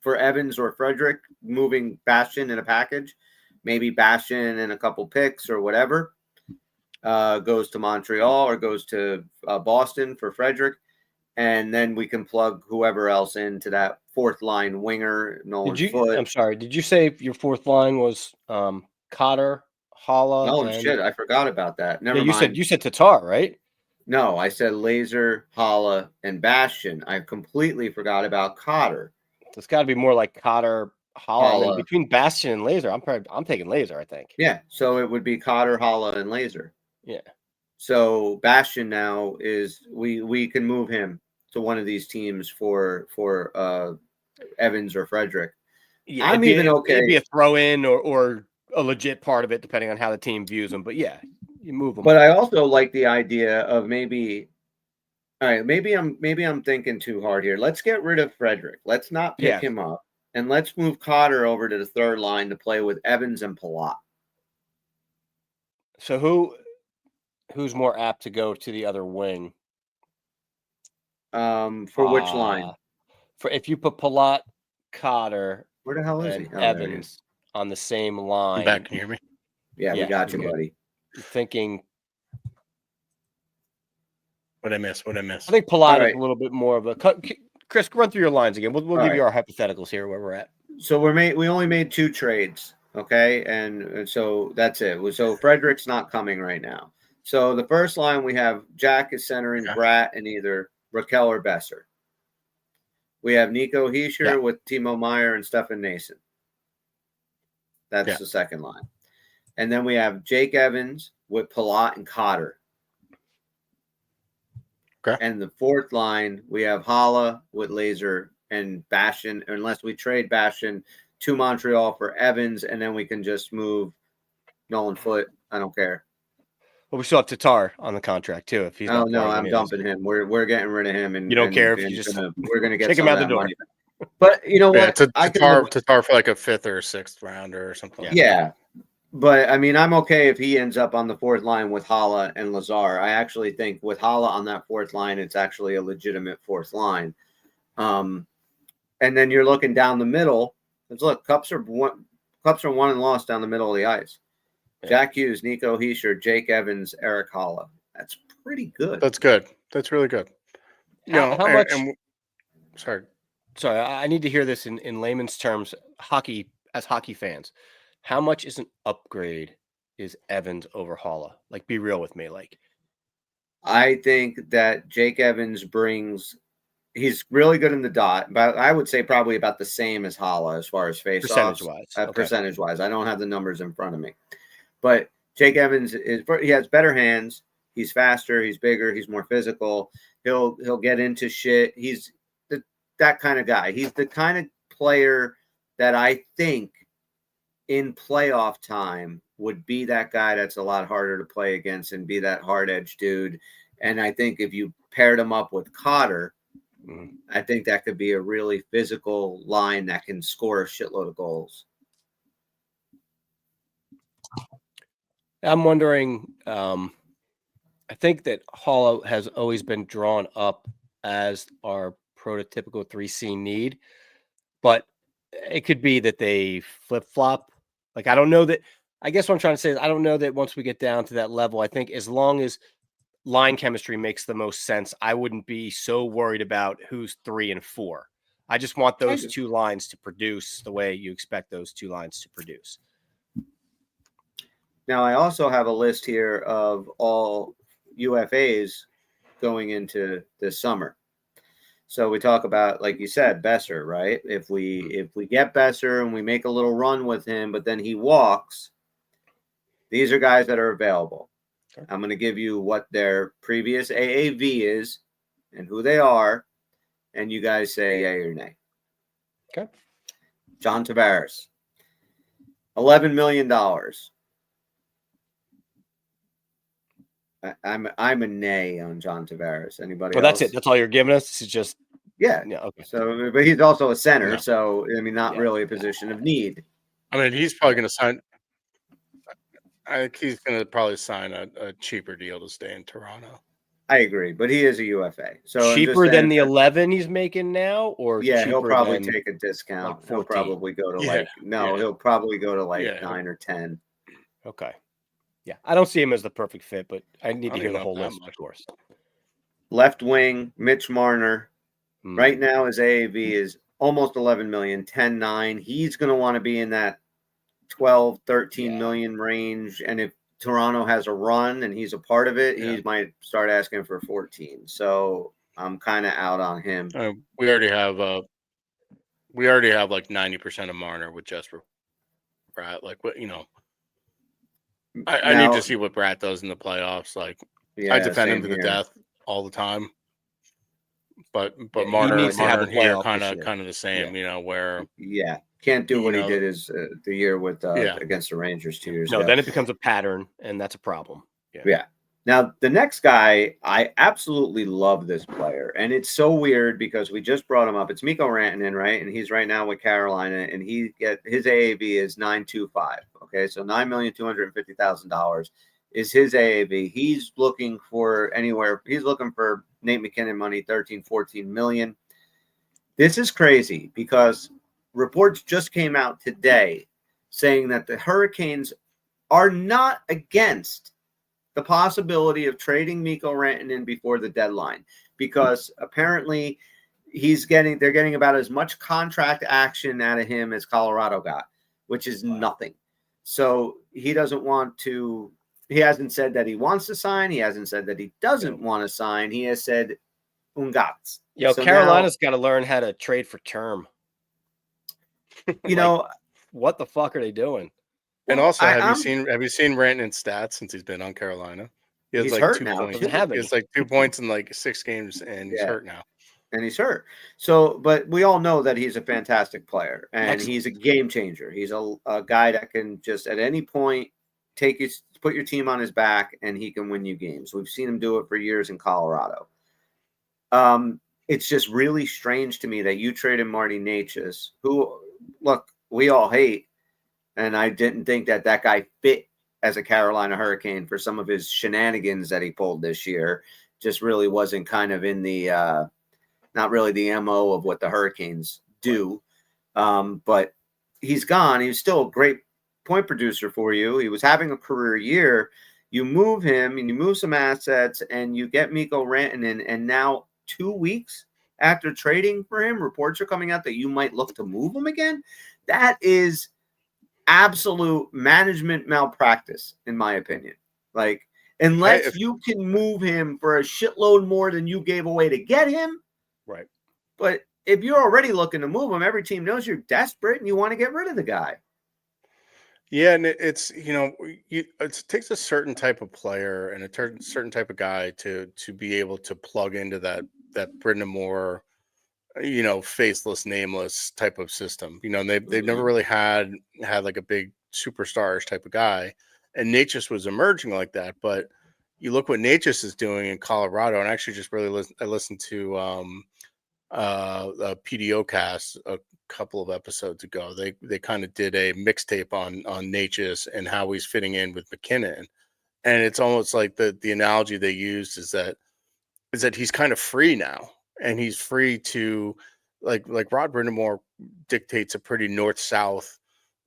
for Evans or Frederick, moving Bastian in a package. Maybe Bastian and a couple picks or whatever goes to Montreal or goes to Boston for Frederick. And then we can plug whoever else into that fourth line winger, Nolan Foote. I'm sorry. Did you say your fourth line was Cotter, Holla? Oh, shit. I forgot about that. Never mind. You said Tatar, right? No, I said Laser, Holla, and Bastian. I completely forgot about Cotter. It's got to be more like Cotter, Holla. And between Bastian and Laser, I'm taking Laser, I think. Yeah, so it would be Cotter, Holla, and Laser. Yeah. So Bastian now is we can move him to one of these teams for Evans or Frederick. Yeah, I'm even okay. It'd be a throw in or a legit part of it, depending on how the team views him. But yeah, you move them. But I also like the idea of maybe. All right, maybe I'm thinking too hard here. Let's get rid of Frederick. Let's not pick him up, and let's move Cotter over to the third line to play with Evans and Palat. So who's more apt to go to the other wing? For which line? For if you put Palat, Cotter, where the hell is and he? Evans on the same line. I'm back. Can you hear me? Yeah, we got you, buddy. Thinking. What I miss? I think Palat is a little bit more of a. Chris, run through your lines again. We'll give you our hypotheticals here where we're at. So we only made 2 trades, okay, and so that's it. So Frederick's not coming right now. So the first line we have Jack is centering Bratt and either Raquel or Boeser. We have Nico Heischer with Timo Meyer and Stefan Nason. That's the second line, and then we have Jake Evans with Palat and Cotter. Okay. And the fourth line, we have Holla with Laser and Bastian, unless we trade Bastian to Montreal for Evans, and then we can just move Nolan Foote. I don't care. Well, we still have Tatar on the contract too. If he's no, I'm dumping him. We're getting rid of him, and you don't care if you just we're gonna get take him out the door. Money. But you know what? Tatar for like a 5th or 6th rounder or something. Yeah. But, I mean, I'm okay if he ends up on the fourth line with Holla and Lazar. I actually think with Holla on that fourth line, it's actually a legitimate fourth line. And then you're looking down the middle. Look, cups are won and lost down the middle of the ice. Yeah. Jack Hughes, Nico Heischer, Jake Evans, Eric Holla. That's pretty good. That's good. That's really good. How much? Sorry, I need to hear this in layman's terms. Hockey fans. How much is an upgrade is Evans over Holla? Like, be real with me. Like, I think that Jake Evans he's really good in the dot, but I would say probably about the same as Holla as far as face-offs. Percentage-wise. I don't have the numbers in front of me. But Jake Evans he has better hands. He's faster. He's bigger. He's more physical. He'll get into shit. He's that kind of guy. He's the kind of player that I think in playoff time would be that guy that's a lot harder to play against and be that hard-edged dude. And I think if you paired him up with Cotter, I think that could be a really physical line that can score a shitload of goals. I'm wondering, I think that Holla has always been drawn up as our prototypical 3C need, but it could be that they flip-flop. Like, I don't know that. I guess what I'm trying to say is I don't know that once we get down to that level, I think as long as line chemistry makes the most sense, I wouldn't be so worried about who's 3 and 4. I just want those 2 lines to produce the way you expect those 2 lines to produce. Now, I also have a list here of all UFAs going into this summer. So we talk about, like you said, Boeser, right? If we get Boeser and we make a little run with him, but then he walks, these are guys that are available. Sure. I'm going to give you what their previous AAV is and who they are, and you guys say yay or nay. Okay. John Tavares, $11 million. I'm a nay on John Tavares. Anybody else? That's it. That's all you're giving us. This is just Yeah. Yeah. Okay. So, but he's also a center. Yeah. So, I mean, not Yeah. really a position of need. I mean, he's probably going to sign. I think he's going to probably sign a cheaper deal to stay in Toronto. I agree, but he is a UFA. So I'm just Cheaper than saying the that- 11 he's making now, or Yeah, he'll cheaper probably than take a discount. like He'll 14? probably go to Yeah, he'll probably go to like Yeah. 9 or 10. Okay. Yeah, I don't see him as the perfect fit, but I need I to hear don't the know whole that list, much. of course. Left wing, Mitch Marner. Hmm. Right now, his AAV is almost 11 million, 10.9. He's going to want to be in that 12, 13 million range. And if Toronto has a run and he's a part of it, he might start asking for 14. So I'm kind of out on him. We already have like 90% of Marner with Jesper Bratt. Like what I need to see what Bratt does in the playoffs. Like I defend him to the death all the time. But Yeah, Marner, he needs to have a and he are playoff this year. kind of the same, where can't do what he know, did the year with against the Rangers 2 years ago. No, then it becomes a pattern, and that's a problem. Yeah. Now, the next guy, I absolutely love this player. And it's so weird because we just brought him up. It's Mikko Rantanen, right? And he's right now with Carolina, and his AAV is 925. Okay, so $9,250,000 is his AAV. He's looking for he's looking for Nate McKinnon money, 13, 14 million. This is crazy because reports just came out today saying that the Hurricanes are not against the possibility of trading Mikko Rantanen before the deadline, because apparently they're getting about as much contract action out of him as Colorado got, which is nothing. So he hasn't said that he wants to sign. He hasn't said that he doesn't want to sign. He has said ungats. So Carolina's got to learn how to trade for term. What the fuck are they doing? And also, have you seen Rantanen's stats since he's been on Carolina? He's like hurt 2 now. points. Doesn't have He has like 2 points in like 6 games, and he's hurt now. And he's hurt. So, but we all know that he's a fantastic player, and he's a game changer. He's a guy that can just at any point put your team on his back, and he can win you games. We've seen him do it for years in Colorado. It's just really strange to me that you traded Marty Necas, who, look, we all hate, and I didn't think that guy fit as a Carolina Hurricane for some of his shenanigans that he pulled this year. Just really wasn't kind of in the not really the MO of what the Hurricanes do. But he's gone. He was still a great point producer for you. He was having a career year. You move him and you move some assets and you get Mikko Rantanen, and now 2 weeks after trading for him, reports are coming out that you might look to move him again. That is absolute management malpractice, in my opinion. Like, unless you can move him for a shitload more than you gave away to get him. Right. But if you're already looking to move him, every team knows you're desperate and you want to get rid of the guy. Yeah, and it's it takes a certain type of player and a certain type of guy to be able to plug into that Brendan Moore, faceless, nameless type of system. They've never really had like a big superstars type of guy, and Necas was emerging like that. But you look what Necas is doing in Colorado, and actually just really I listened to a PDO cast a couple of episodes ago. They kind of did a mixtape on Necas and how he's fitting in with McKinnon, and it's almost like the analogy they used is that he's kind of free now, and he's free to like Rod Brindamore dictates a pretty north-south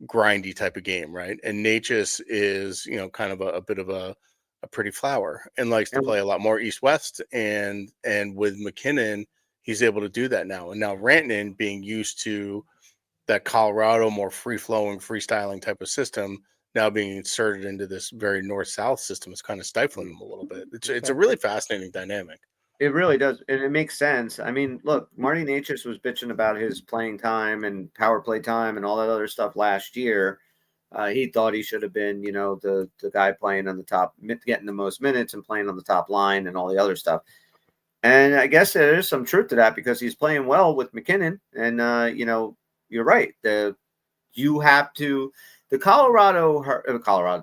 grindy type of game, right? And Necas is kind of a bit of a pretty flower and likes to play a lot more east-west, and with McKinnon he's able to do that now. And now Rantanen, being used to that Colorado more free-flowing, freestyling type of system, now being inserted into this very north-south system is kind of stifling him a little bit. It's a really fascinating dynamic. It really does. And it makes sense. I mean, look, Marty Necas was bitching about his playing time and power play time and all that other stuff last year. He thought he should have been, the guy playing on the top, getting the most minutes and playing on the top line and all the other stuff. And I guess there is some truth to that because he's playing well with McKinnon. And, you're right. The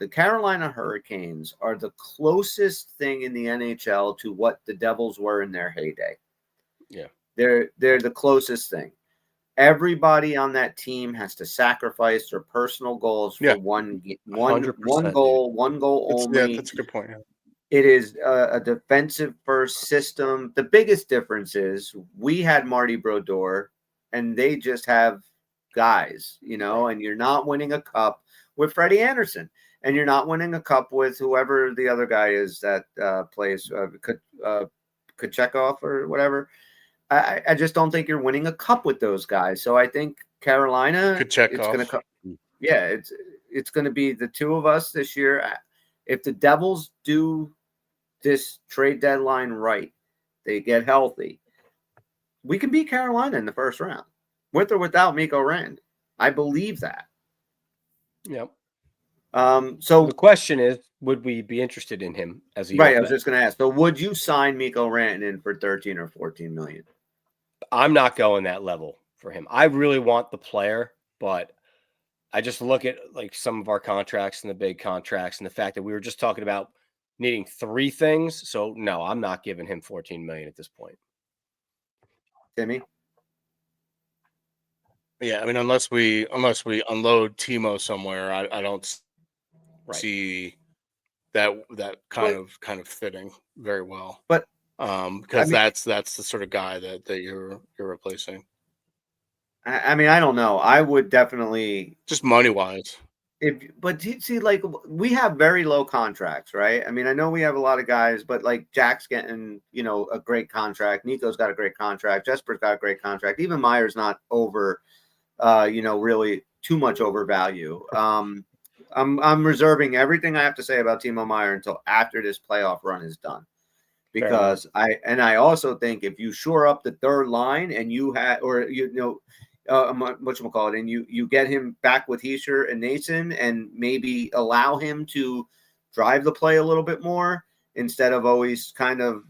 Carolina Hurricanes are the closest thing in the NHL to what the Devils were in their heyday. Yeah. They're the closest thing. Everybody on that team has to sacrifice their personal goals for one 100%, goal, one goal only. Yeah, that's a good point. Yeah. It is a defensive first system. The biggest difference is we had Marty Brodeur, and they just have guys, and you're not winning a cup with Freddie Anderson, and you're not winning a cup with whoever the other guy is that plays Kachekov or whatever. I just don't think you're winning a cup with those guys. So I think Carolina, it's going to come. Yeah, it's going to be the two of us this year. If the Devils do this trade deadline right, they get healthy, we can beat Carolina in the first round, with or without Mikko Rantanen. I believe that. Yep. So the question is, would we be interested in him as a right? I was just going to ask. So, would you sign Mikko Rantanen for 13 or 14 million? I'm not going that level for him. I really want the player, but I just look at like some of our contracts and the big contracts and the fact that we were just talking about needing 3 things. So no, I'm not giving him 14 million at this point. Timmy? Yeah, I mean, unless we unload Timo somewhere, I don't see that kind of fitting very well. But because that's the sort of guy that you're replacing. I mean, I don't know. I would definitely just money wise. But see, like we have very low contracts, right? I mean, I know we have a lot of guys, but like Jack's getting, a great contract. Nico's got a great contract. Jesper's got a great contract. Even Meyer's not over, really too much overvalue. I'm reserving everything I have to say about Timo Meier until after this playoff run is done, because I also think if you shore up the third line and you had, or whatchamacallit, and you get him back with Hischier and Nason and maybe allow him to drive the play a little bit more instead of always kind of,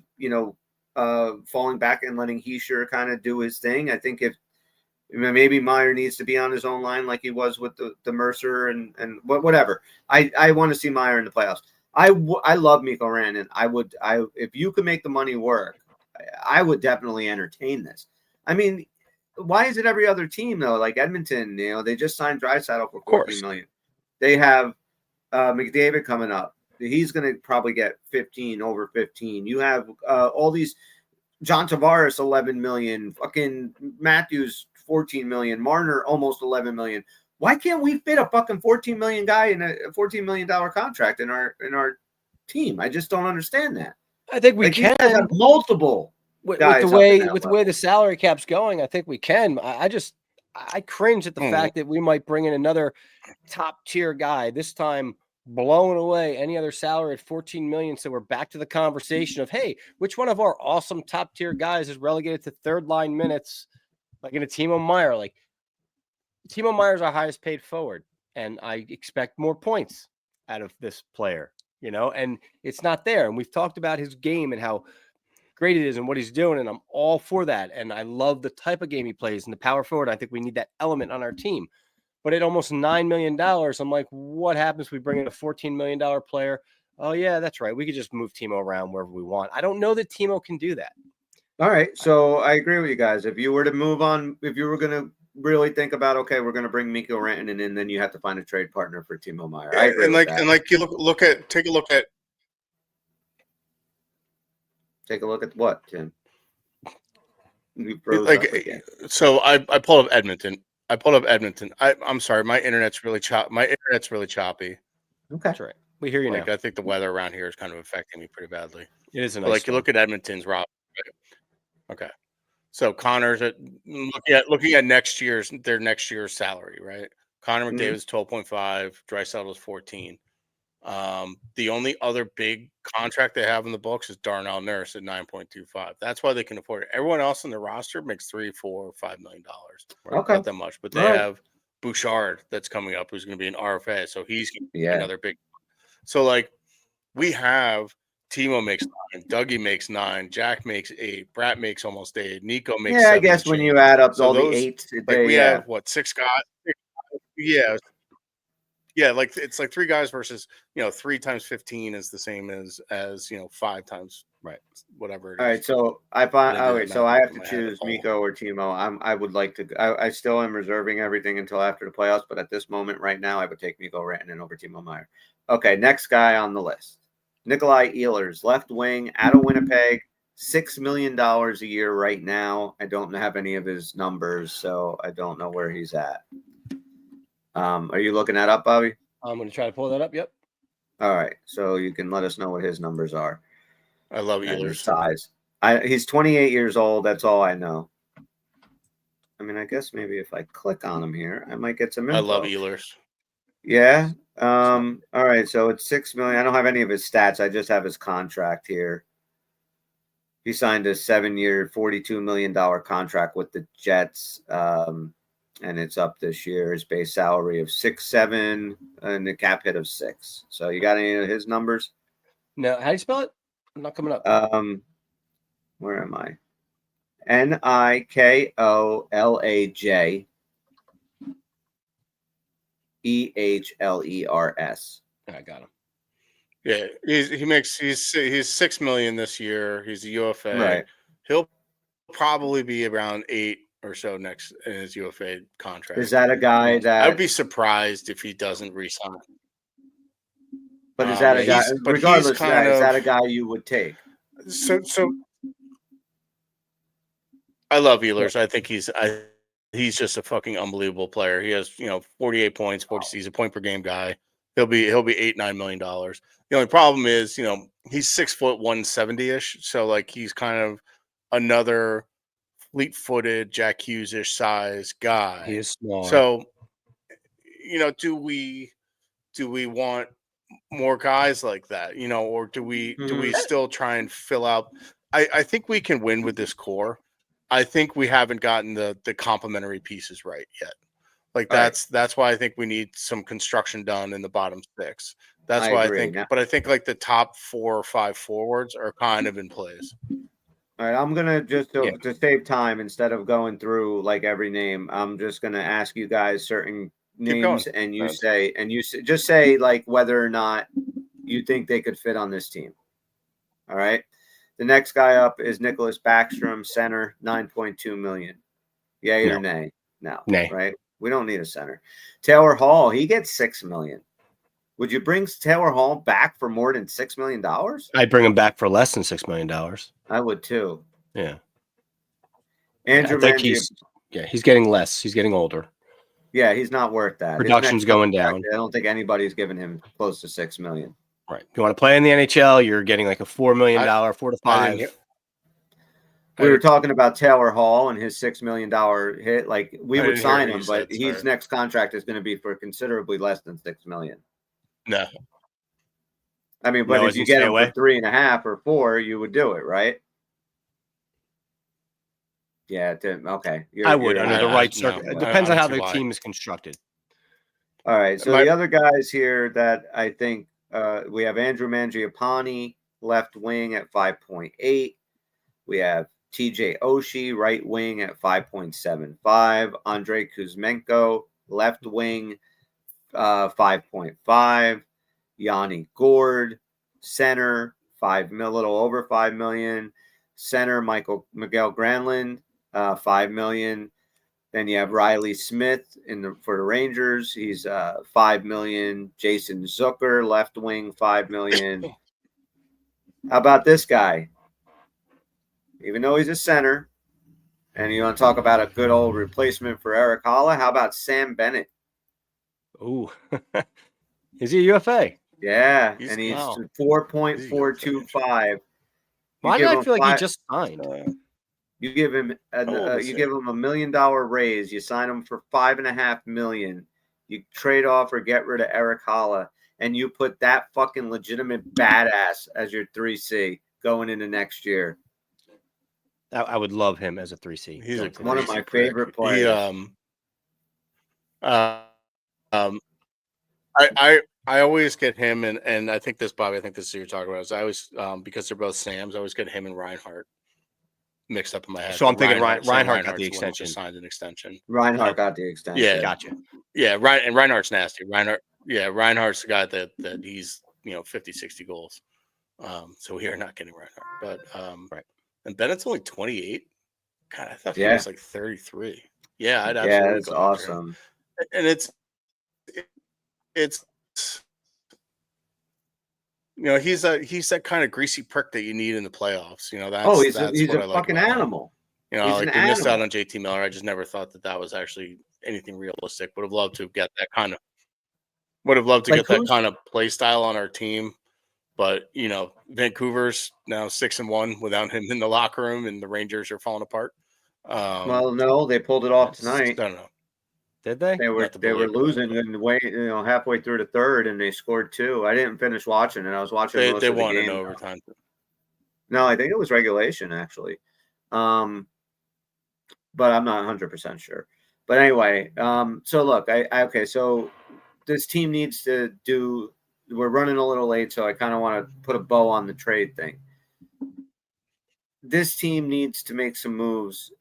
falling back and letting Hischier kind of do his thing. I think if maybe Meier needs to be on his own line like he was with the Mercer and whatever. I want to see Meier in the playoffs. I love Mikko Rantanen. If you could make the money work, I would definitely entertain this. I mean, why is it every other team though? Like Edmonton, they just signed Draisaitl for 14 million. They have McDavid coming up. He's going to probably get 15 over 15. You have all these John Tavares 11 million, fucking Matthews 14 million, Marner almost 11 million. Why can't we fit a fucking 14 million guy in a $14 million contract in our team? I just don't understand that. I think we can have multiple. With the way the salary cap's going, I think we can. I cringe at the fact that we might bring in another top tier guy, this time blowing away any other salary at 14 million. So we're back to the conversation of, hey, which one of our awesome top tier guys is relegated to third line minutes, like in a Timo Meier? Like Timo Meier is our highest paid forward, and I expect more points out of this player, and it's not there. And we've talked about his game and how great it is and what he's doing, and I'm all for that. And I love the type of game he plays and the power forward. I think we need that element on our team. But at almost $9 million, I'm like, what happens if we bring in a $14 million player? Oh, yeah, that's right. We could just move Timo around wherever we want. I don't know that Timo can do that. All right. So I agree with you guys. If you were to move on, if you were going to really think about, okay, we're going to bring Mikko Rantanen in, then you have to find a trade partner for Timo Meier. I agree with that. And like you take a look at. Take a look at what, Tim? So I pulled up Edmonton. I'm sorry, my internet's really choppy. Okay, that's right. We hear you now. I think the weather around here is kind of affecting me pretty badly. It is a nice you look at Edmonton's roster. Right? Okay, so Connor's looking at next year's salary, right? Connor McDavid's 12.5, Draisaitl is 14. The only other big contract they have in the books is Darnell Nurse at 9.25. That's why they can afford it. Everyone else on the roster makes $3, $4, $5 million. Okay. Not that much, but they have Bouchard that's coming up, who's going to be an RFA, so he's going to be another big. So we have Timo makes 9, Dougie makes 9, Jack makes 8, Brat makes almost 8, Nico makes 7. I guess when you add up all the 8, we have 6 guys. Yeah. Yeah, like it's like 3 guys versus 3 times 15 is the same as 5 times Right. whatever it All is. right, so I I find. didn't do Oh that wait, so math I quick have in to my head. choose Oh. Miko or Timo. I would like to. I still am reserving everything until after the playoffs, but at this moment, right now, I would take Miko Rantanen over Timo Meyer. Okay, next guy on the list, Nikolai Ehlers, left wing, out of Winnipeg, $6 million a year right now. I don't have any of his numbers, so I don't know where he's at. Are you looking that up, Bobby? I'm going to try to pull that up. Yep. All right, so you can let us know what his numbers are. I love And his Ehlers. size. He's 28 years old. That's all I know. I mean, I guess maybe if I click on him here, I might get some info. I love Ehlers. Yeah. All right. So it's 6 million. I don't have any of his stats. I just have his contract here. He signed a 7-year, $42 million contract with the Jets. And it's up this year. His base salary of 6.7 and the cap hit of 6. So you got any of his numbers? No, how do you spell it? I'm not coming up. Where am I? Nikolaj Ehlers. I got him. Yeah, he's 6 million this year. He's a UFA. Right. He'll probably be around 8 or so next in his UFA contract. Is that a guy that I would be surprised if he doesn't resign? But is that a guy? Regardless of that, is that a guy you would take? So I love Ehlers. I think he's just a fucking unbelievable player. He has 48 points, 40. He's a point per game guy. He'll be $8-9 million. The only problem is he's 6 foot 170-ish. So like he's kind of another fleet-footed Jack Hughes-ish size guy. He is small. So do we want more guys like that? Or do we still try and fill out? I think we can win with this core. I think we haven't gotten the complementary pieces right yet. Like that's why I think we need some construction done in the bottom 6. That's why agree. I think. But I think like the top 4 or 5 forwards are kind of in place. All right, I'm gonna just to save time instead of going through like every name. I'm just gonna ask you guys certain names, and you just say like whether or not you think they could fit on this team. All right. The next guy up is Nicholas Backstrom, center, $9.2 million. Yay or nay? No. Nay. Right? We don't need a center. Taylor Hall, he gets $6 million. Would you bring Taylor Hall back for more than $6 million? I'd bring him back for less than $6 million. I would too. Yeah. Andrew Mangia, he's getting less. He's getting older. Yeah, he's not worth that. Production's going down. I don't think anybody's giving him close to $6 million. Right. If you want to play in the NHL, you're getting like a $4 million, 4 to 5. We were talking about Taylor Hall and his $6 million hit. Like we would sign him, but his next contract is going to be for considerably less than $6 million. No. I mean, but if you get him for 3.5 or 4, you would do it, right? Yeah. Okay. I would under the right circumstances. It depends on how the team is constructed. All right. So the other guys here that I think we have Andrew Mangiapane, left wing at 5.8. We have TJ Oshie, right wing at 5.75. Andrei Kuzmenko, left wing, 5.5. Yanni Gord, center, little over 5 million. Center Miguel Granlund, 5 million. Then you have Riley Smith for the Rangers. He's 5 million. Jason Zucker, left wing, 5 million. How about this guy? Even though he's a center, and you want to talk about a good old replacement for Eric Holla, how about Sam Bennett? Ooh. Is he a UFA? Yeah, and he's 4.425. Why do I feel like he just signed? You give him $1 million raise. You sign him for $5.5 million. You trade off or get rid of Eric Holla, and you put that fucking legitimate badass as your 3C going into next year. I would love him as a 3C. He's one of my favorite players. I always get him and I think this, Bobby, I think this is what you're talking about. I always because they're both Sams, I always get him and Reinhardt mixed up in my head. So I'm thinking Reinhardt got the extension. Signed an extension. Reinhardt got the extension. Yeah, gotcha. Yeah, Reinhardt's nasty. Reinhardt Yeah, Reinhardt's the guy that he's 50, 60 goals. So we are not getting Reinhardt, but Right. And Bennett's only 28. God, I thought he Yeah. was like 33. Yeah, I'd Yeah, absolutely that's go after him. awesome. And it's he's that kind of greasy prick that you need in the playoffs. Oh, That's he's what a I like fucking about him. animal. He's an Like we missed out animal. on JT Miller. I just never thought that was actually anything realistic. Would have loved to get that kind of Like play style on our team. But Vancouver's now 6-1 without him in the locker room, and the Rangers are falling apart. Well, no, they pulled it off Yes. I tonight. don't know. Did they? They were losing and halfway through the third, and they scored 2. I didn't finish watching it. I was watching most They of the won in game. overtime. No, I think it was regulation actually, but I'm not 100% sure. But anyway, so look, okay, so this team needs to do. We're running a little late, so I kind of want to put a bow on the trade thing. This team needs to make some moves.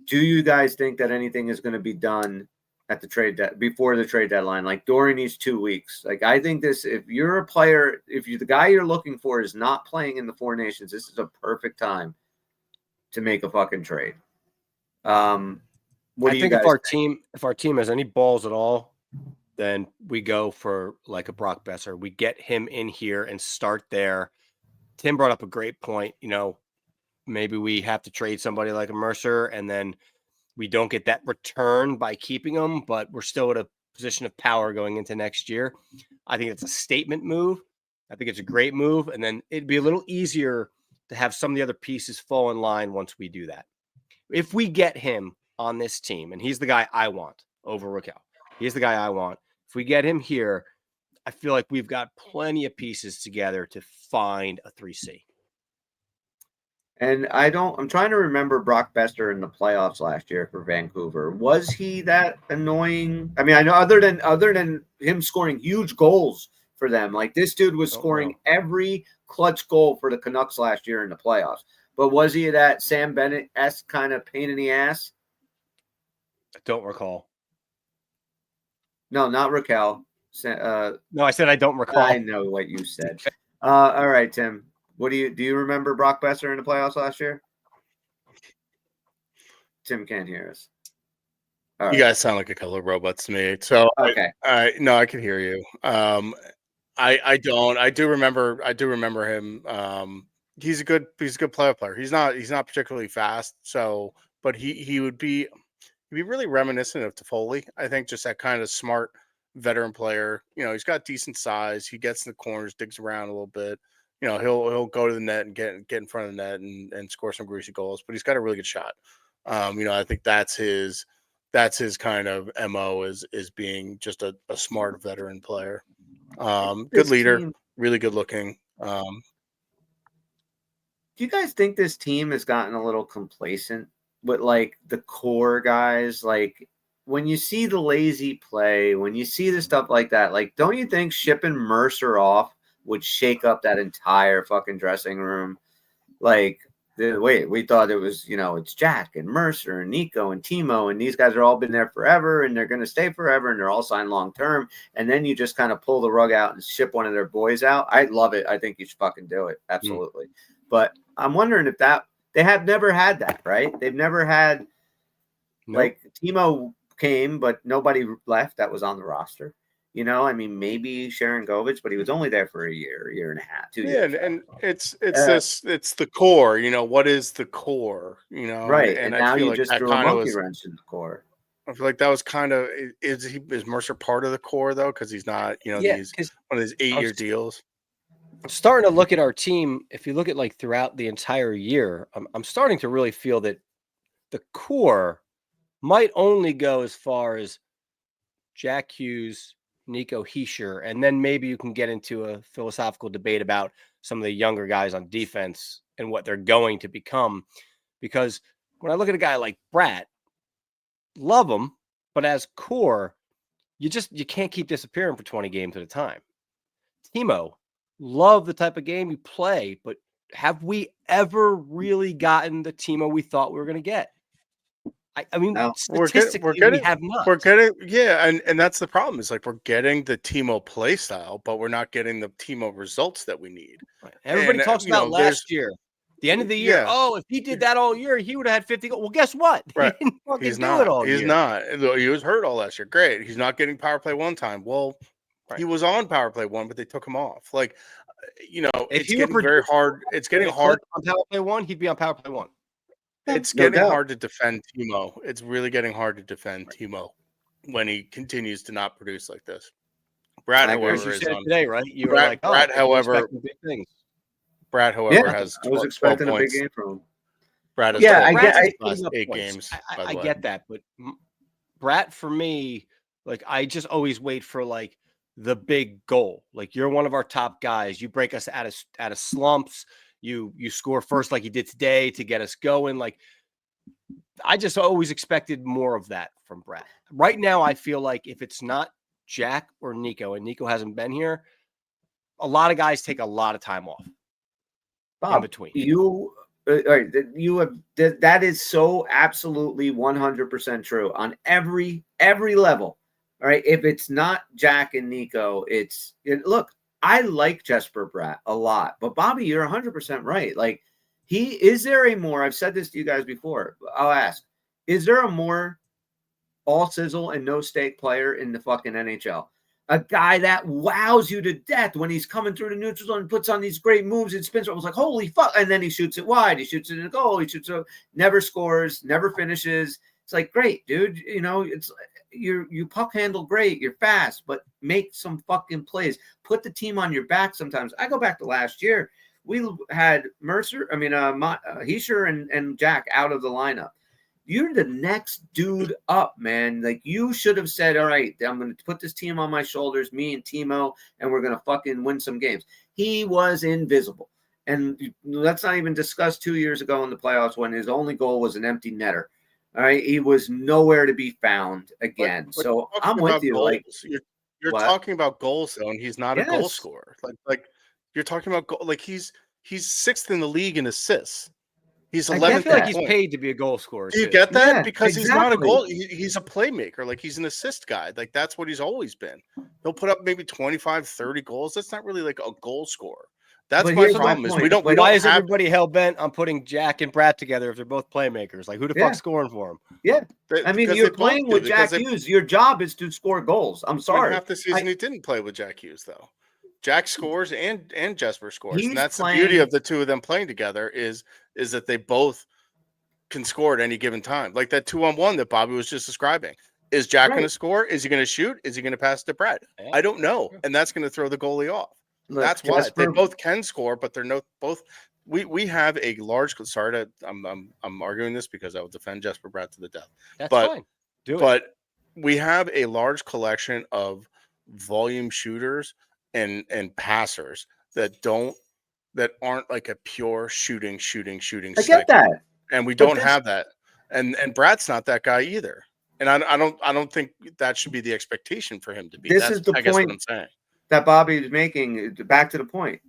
Do you guys think that anything is going to be done at the before the trade deadline? Like Dory needs 2 weeks. Like I think if you're a player, the guy you're looking for is not playing in the Four Nations, this is a perfect time to make a fucking trade. What do you guys think? If our team has any balls at all, then we go for like a Brock Boeser. We get him in here and start there. Tim brought up a great point. Maybe we have to trade somebody like a Mercer, and then we don't get that return by keeping them, but we're still at a position of power going into next year. I think it's a statement move. I think it's a great move. And then it'd be a little easier to have some of the other pieces fall in line once we do that. If we get him on this team, and he's the guy I want over Raquel, he's the guy I want. If we get him here, I feel like we've got plenty of pieces together to find a 3C. And I'm trying to remember Brock Boeser in the playoffs last year for Vancouver. Was he that annoying? I mean, I know other than him scoring huge goals for them, like this dude was scoring every clutch goal for the Canucks last year in the playoffs. But was he that Sam Bennett-esque kind of pain in the ass? I don't recall. No, not Raquel. No, I said I don't recall. I know what you said. All right, Tim. Do you remember Brock Boeser in the playoffs last year? Tim can't hear us. You guys sound like a couple of robots to me. So okay. No, I can hear you. I don't. I do remember him. He's a good playoff player. He's not particularly fast. So, but he would be really reminiscent of Toffoli. I think just that kind of smart veteran player. He's got decent size. He gets in the corners, digs around a little bit. He'll go to the net and get in front of the net and score some greasy goals. But he's got a really good shot. I think that's his kind of MO is being just a smart veteran player. Good leader, really good looking. Do you guys think this team has gotten a little complacent with like the core guys? Like when you see the lazy play, when you see the stuff like that, like don't you think shipping Mercer off would shake up that entire fucking dressing room? Like, we thought it was, it's Jack and Mercer and Nico and Timo, and these guys are all been there forever, and they're going to stay forever, and they're all signed long term. And then you just kind of pull the rug out and ship one of their boys out. I love it. I think you should fucking do it. Absolutely. But I'm wondering if they have never had that, right? They've never had, like, Timo came, but nobody left that was on the roster. I mean, maybe Sharon Govich, but he was only there for a year and a half, 2 years. Yeah, and it's the core. What is the core? Right, and now you just threw a monkey wrench in the core. I feel like that was kind of is Mercer part of the core though? Because he's not, these one of these 8-year deals. I'm starting to look at our team. If you look at like throughout the entire year, I'm starting to really feel that the core might only go as far as Jack Hughes, Nico Hischier, and then maybe you can get into a philosophical debate about some of the younger guys on defense and what they're going to become. Because when I look at a guy like Bratt, love him, but as core, you can't keep disappearing for 20 games at a time. Timo, love the type of game you play, but have we ever really gotten the Timo we thought we were going to get? I mean, No. statistically, we have not. We're getting, yeah, and that's the problem. Is like we're getting the Timo play style, but we're not getting the Timo results that we need. Right. Everybody And talks about last year, the end of the year. Yeah. Oh, if he did that all year, he would have had 50 goals. Well, guess what? Right. He didn't fucking He's do not. it all He's year. not. He was hurt all last year. Great. He's not getting power play one time. Well, he was on power play one, but they took him off. Like, If it's he were getting very hard. It's getting hard on power play one. He'd be on power play one. It's No getting doubt. hard to defend Timo. It's really getting hard to defend Timo when he continues to not produce like this. Brad, I agree. however, You is said on today, right? You were Brad, like, oh, Brad, you're however, expecting big things. Brad, however, Yeah, has I was 12 expecting a big points. game from him. Brad has Yeah, 12 I Brad's get- just points putting up 8 points. games. by I the way. get that, but Brat for me, like I just always wait for like the big goal. Like you're one of our top guys. You break us out of slumps. You score first like you did today to get us going. Like I just always expected more of that from Brat. Right now, I feel like if it's not Jack or Nico, and Nico hasn't been here, a lot of guys take a lot of time off in Bob, between. you have that is so absolutely 100% true on every level. All right, if it's not Jack and Nico, look. I like Jesper Bratt a lot, but Bobby, you're 100% right. Like, is there a more? I've said this to you guys before. I'll ask: is there a more all sizzle and no steak player in the fucking NHL? A guy that wows you to death when he's coming through the neutral zone and puts on these great moves and spins. I was like, holy fuck! And then he shoots it wide. He shoots it in a goal. He shoots it, never scores, never finishes. It's like, great, dude. It's you puck handle great. You're fast, but make some fucking plays. Put the team on your back. Sometimes I go back to last year. We had Mercer. Heischer and Jack out of the lineup. You're the next dude up, man. Like, you should have said, all right, I'm going to put this team on my shoulders, me and Timo, and we're going to fucking win some games. He was invisible. And let's not even discuss 2 years ago in the playoffs when his only goal was an empty netter. All right. He was nowhere to be found again. But so I'm with you. Goals. Like, you're talking about goals, though, and he's not a goal Yes. scorer. Like you're talking about goal. Like he's sixth in the league in assists. He's 11th. I feel like he's paid to be a goal scorer. Do you get that? Yeah, because he's not a exactly. goal. He's a playmaker. Like, he's an assist guy. Like, that's what he's always been. He'll put up maybe 25, 30 goals. That's not really like a goal scorer. That's But my here's my problem is point. we don't. But Why is everybody hell bent on putting Jack and Brat together if they're both playmakers? Like, who the Yeah. fuck's scoring for them? Yeah. I mean, because you're they both playing do, with because Jack Hughes. Your job is to score goals. I'm I mean, sorry. half the season he didn't play with Jack Hughes, though. Jack scores and Jesper scores, He's and that's playing- the beauty of the two of them playing together is that they both can score at any given time. Like that 2-on-1 that Bobby was just describing. Is Jack going to score? Is he going to shoot? Is he going to pass to Brett? Yeah. I don't know, and that's going to throw the goalie off. Look, That's why Jesper- they both can score, but they're no both. We have a large. Sorry to I'm arguing this because I will defend Jesper Bratt to the death. That's But- fine. Do it. But we have a large collection of volume shooters and passers that aren't like a pure shooting. I get that. and we But don't this- have that. And Brad's not that guy either. And I don't think that should be the expectation for him to be. This That's, is the I guess what point. I'm saying. That Bobby is making. Back to the point.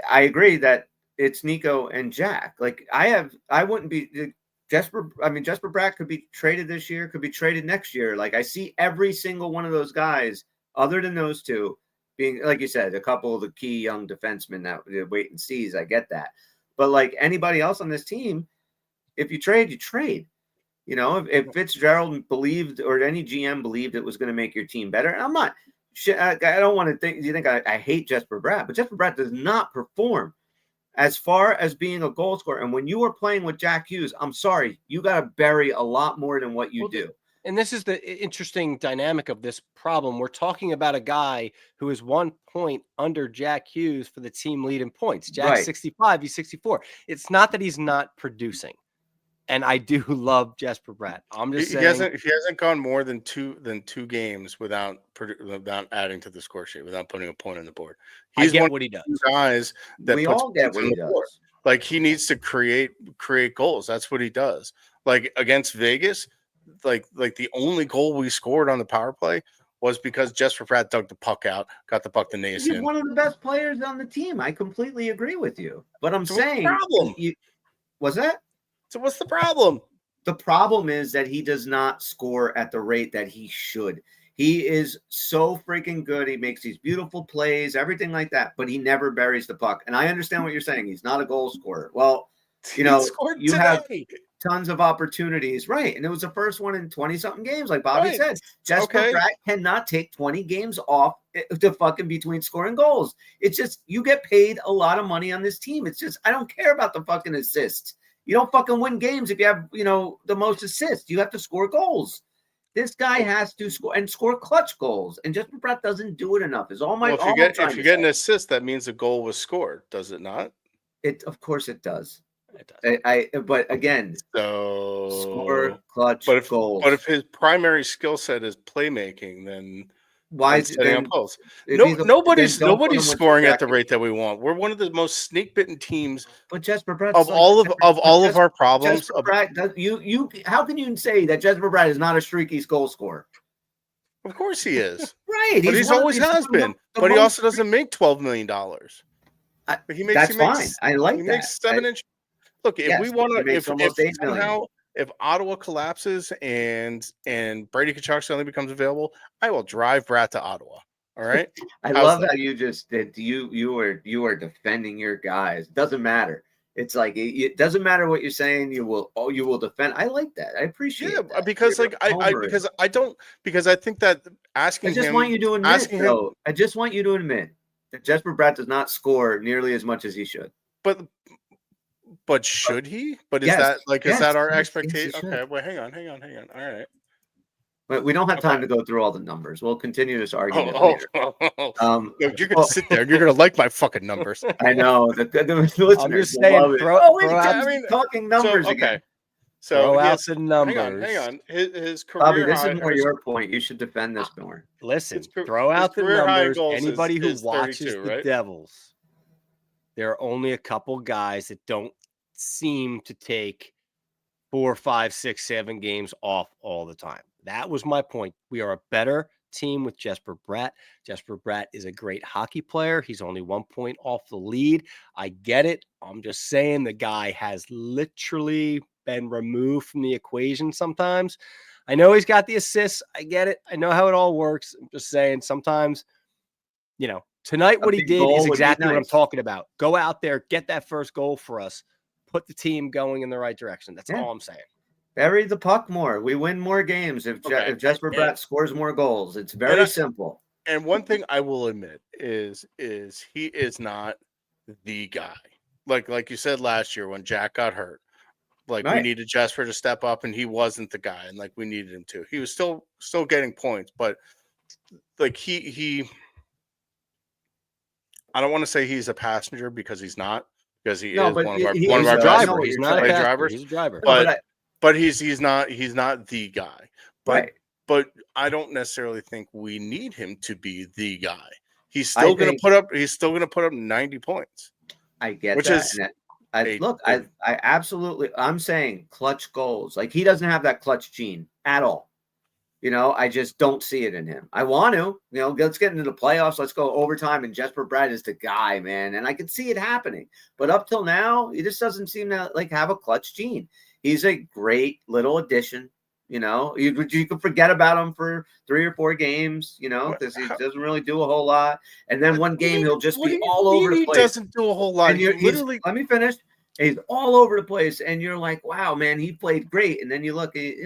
I agree that it's Nico and Jack. Like, I wouldn't be Jesper. I mean, Jesper Bratt could be traded this year, could be traded next year. Like, I see every single one of those guys, other than those two, being, like you said, a couple of the key young defensemen that wait and sees. I get that, but like anybody else on this team, if you trade, you trade. If Fitzgerald believed, or any GM believed it was going to make your team better, and I'm not. I don't want to think. You think I hate Jesper Bratt, but Jesper Bratt does not perform as far as being a goal scorer. And when you are playing with Jack Hughes, I'm sorry, you got to bury a lot more than what you do. And this is the interesting dynamic of this problem. We're talking about a guy who is 1 point under Jack Hughes for the team lead in points. Jack's Right. 65, he's 64. It's not that he's not producing. And I do love Jesper Bratt. I'm just saying He hasn't gone more than two games without adding to the score sheet, without putting a point on the board. I He's get one what he does. of those guys that We puts all get points what on he the board. does. Like, he needs to create goals. That's what he does. Like against Vegas, like the only goal we scored on the power play was because Jesper Bratt dug the puck out, got the puck to He's Nason. one of the best players on the team. I completely agree with you. But I'm So what's the saying, problem? was that? So what's the problem? The problem is that he does not score at the rate that he should. He is so freaking good. He makes these beautiful plays, everything like that, but he never buries the puck. And I understand what you're saying. He's not a goal scorer. Well, you know, you have tons of opportunities, right? And it was the first one in 20-something games, like Bobby said. Jesper Bratt cannot take 20 games off to fucking between scoring goals. It's just, you get paid a lot of money on this team. It's just, I don't care about the fucking assists. You don't fucking win games if you have, you know, the most assists. You have to score goals. This guy has to score and score clutch goals, and Jesper Bratt doesn't do it enough. Is all my. Well, if you get an assist, that means a goal was scored, does it not? Of course, it does. It does. But again, so score clutch goals. But if his primary skill set is playmaking, then why is setting up goals? Nobody's scoring at the rate that we want. We're one of the most snake-bitten teams. But Jesper Bratt of all of our problems. Jesper Bratt does, you how can you say that Jesper Bratt is not a streaky goal scorer? Of course he is. Right, but he's always has been. But he also doesn't make $12 million. That's fine. I like that. He makes 7-inch. Look, if we want to, if Ottawa collapses and Brady Tkachuk suddenly becomes available, I will drive Bratt to Ottawa. All right. I love how you just did. You are defending your guys. Doesn't matter. It's like it doesn't matter what you're saying. You will defend. I like that. I appreciate. Yeah, that. Because because I think that asking. I just want you to admit. I just want you to admit that Jesper Bratt does not score nearly as much as he should. But should he? But is that our expectation? Yes, okay, well, hang on. All right. But we don't have time to go through all the numbers. We'll continue this argument later. You're going to sit there and you're going to like my fucking numbers. I know. The listeners I'm just saying, talking numbers again. So throw out the numbers. Hang on. His career Bobby, this is more your point. You should defend this more. Listen, throw out the numbers. Anybody who watches the Devils, there are only a couple guys that don't seem to take 4, 5, 6, 7 games off all the time. That was my point. We are a better team with Jesper Bratt. Jesper Bratt is a great hockey player. He's only 1 point off the lead. I get it. I'm just saying the guy has literally been removed from the equation sometimes. I know he's got the assists. I get it. I know how it all works. I'm just saying sometimes, tonight what he did is exactly what I'm talking about. Go out there, get that first goal for us. Put the team going in the right direction. That's all I'm saying. Bury the puck more. We win more games if Jesper Bratt scores more goals. It's very simple. And one thing I will admit is he is not the guy. Like you said last year when Jack got hurt. We needed Jesper to step up, and he wasn't the guy, and we needed him to. He was still getting points, but he I don't want to say he's a passenger because he's not. Because he is one of our drivers. He's not a driver. He's a driver. But he's not the guy. But I don't necessarily think we need him to be the guy. He's still going to put up 90 points. I get that. I absolutely. I'm saying clutch goals. He doesn't have that clutch gene at all. I just don't see it in him. I want to, let's get into the playoffs. Let's go overtime. And Jesper Bratt is the guy, man. And I can see it happening. But up till now, he just doesn't seem to have a clutch gene. He's a great little addition. You could forget about him for 3 or 4 games, because he doesn't really do a whole lot. And then one game, he'll just be all over the place. He doesn't do a whole lot. Let me finish. He's all over the place. And you're like, wow, man, he played great. And then you look, he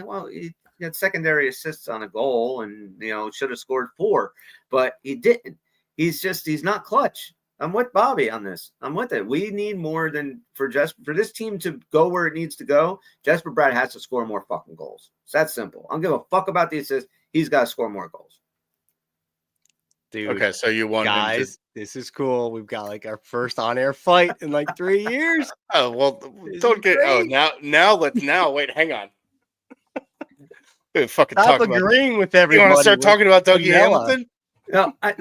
had secondary assists on a goal and, should have scored 4, but he didn't. He's not clutch. I'm with Bobby on this. I'm with it. We need more than for this team to go where it needs to go. Jesper Bratt has to score more fucking goals. It's that simple. I don't give a fuck about the assists. He's got to score more goals. Dude, okay, so you want guys, this is cool. We've got our first on-air fight in 3 years. Oh, well, don't get now wait, hang on. Fucking stop agreeing with everybody. You want to start talking about Dougie Hamilton? No. I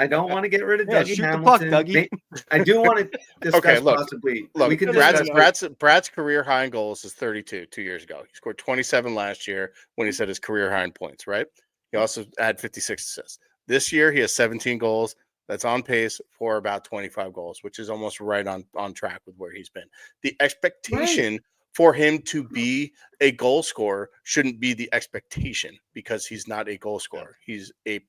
don't want to get rid of Dougie shoot Hamilton. The puck, Dougie. I do want to discuss possibly. Look, we can Brad's career high in goals is 32 2 years ago. He scored 27 last year when he set his career high in points, right? He also had 56 assists. This year, he has 17 goals. That's on pace for about 25 goals, which is almost right on track with where he's been. The expectation for him to be a goal scorer shouldn't be the expectation because he's not a goal scorer. He's a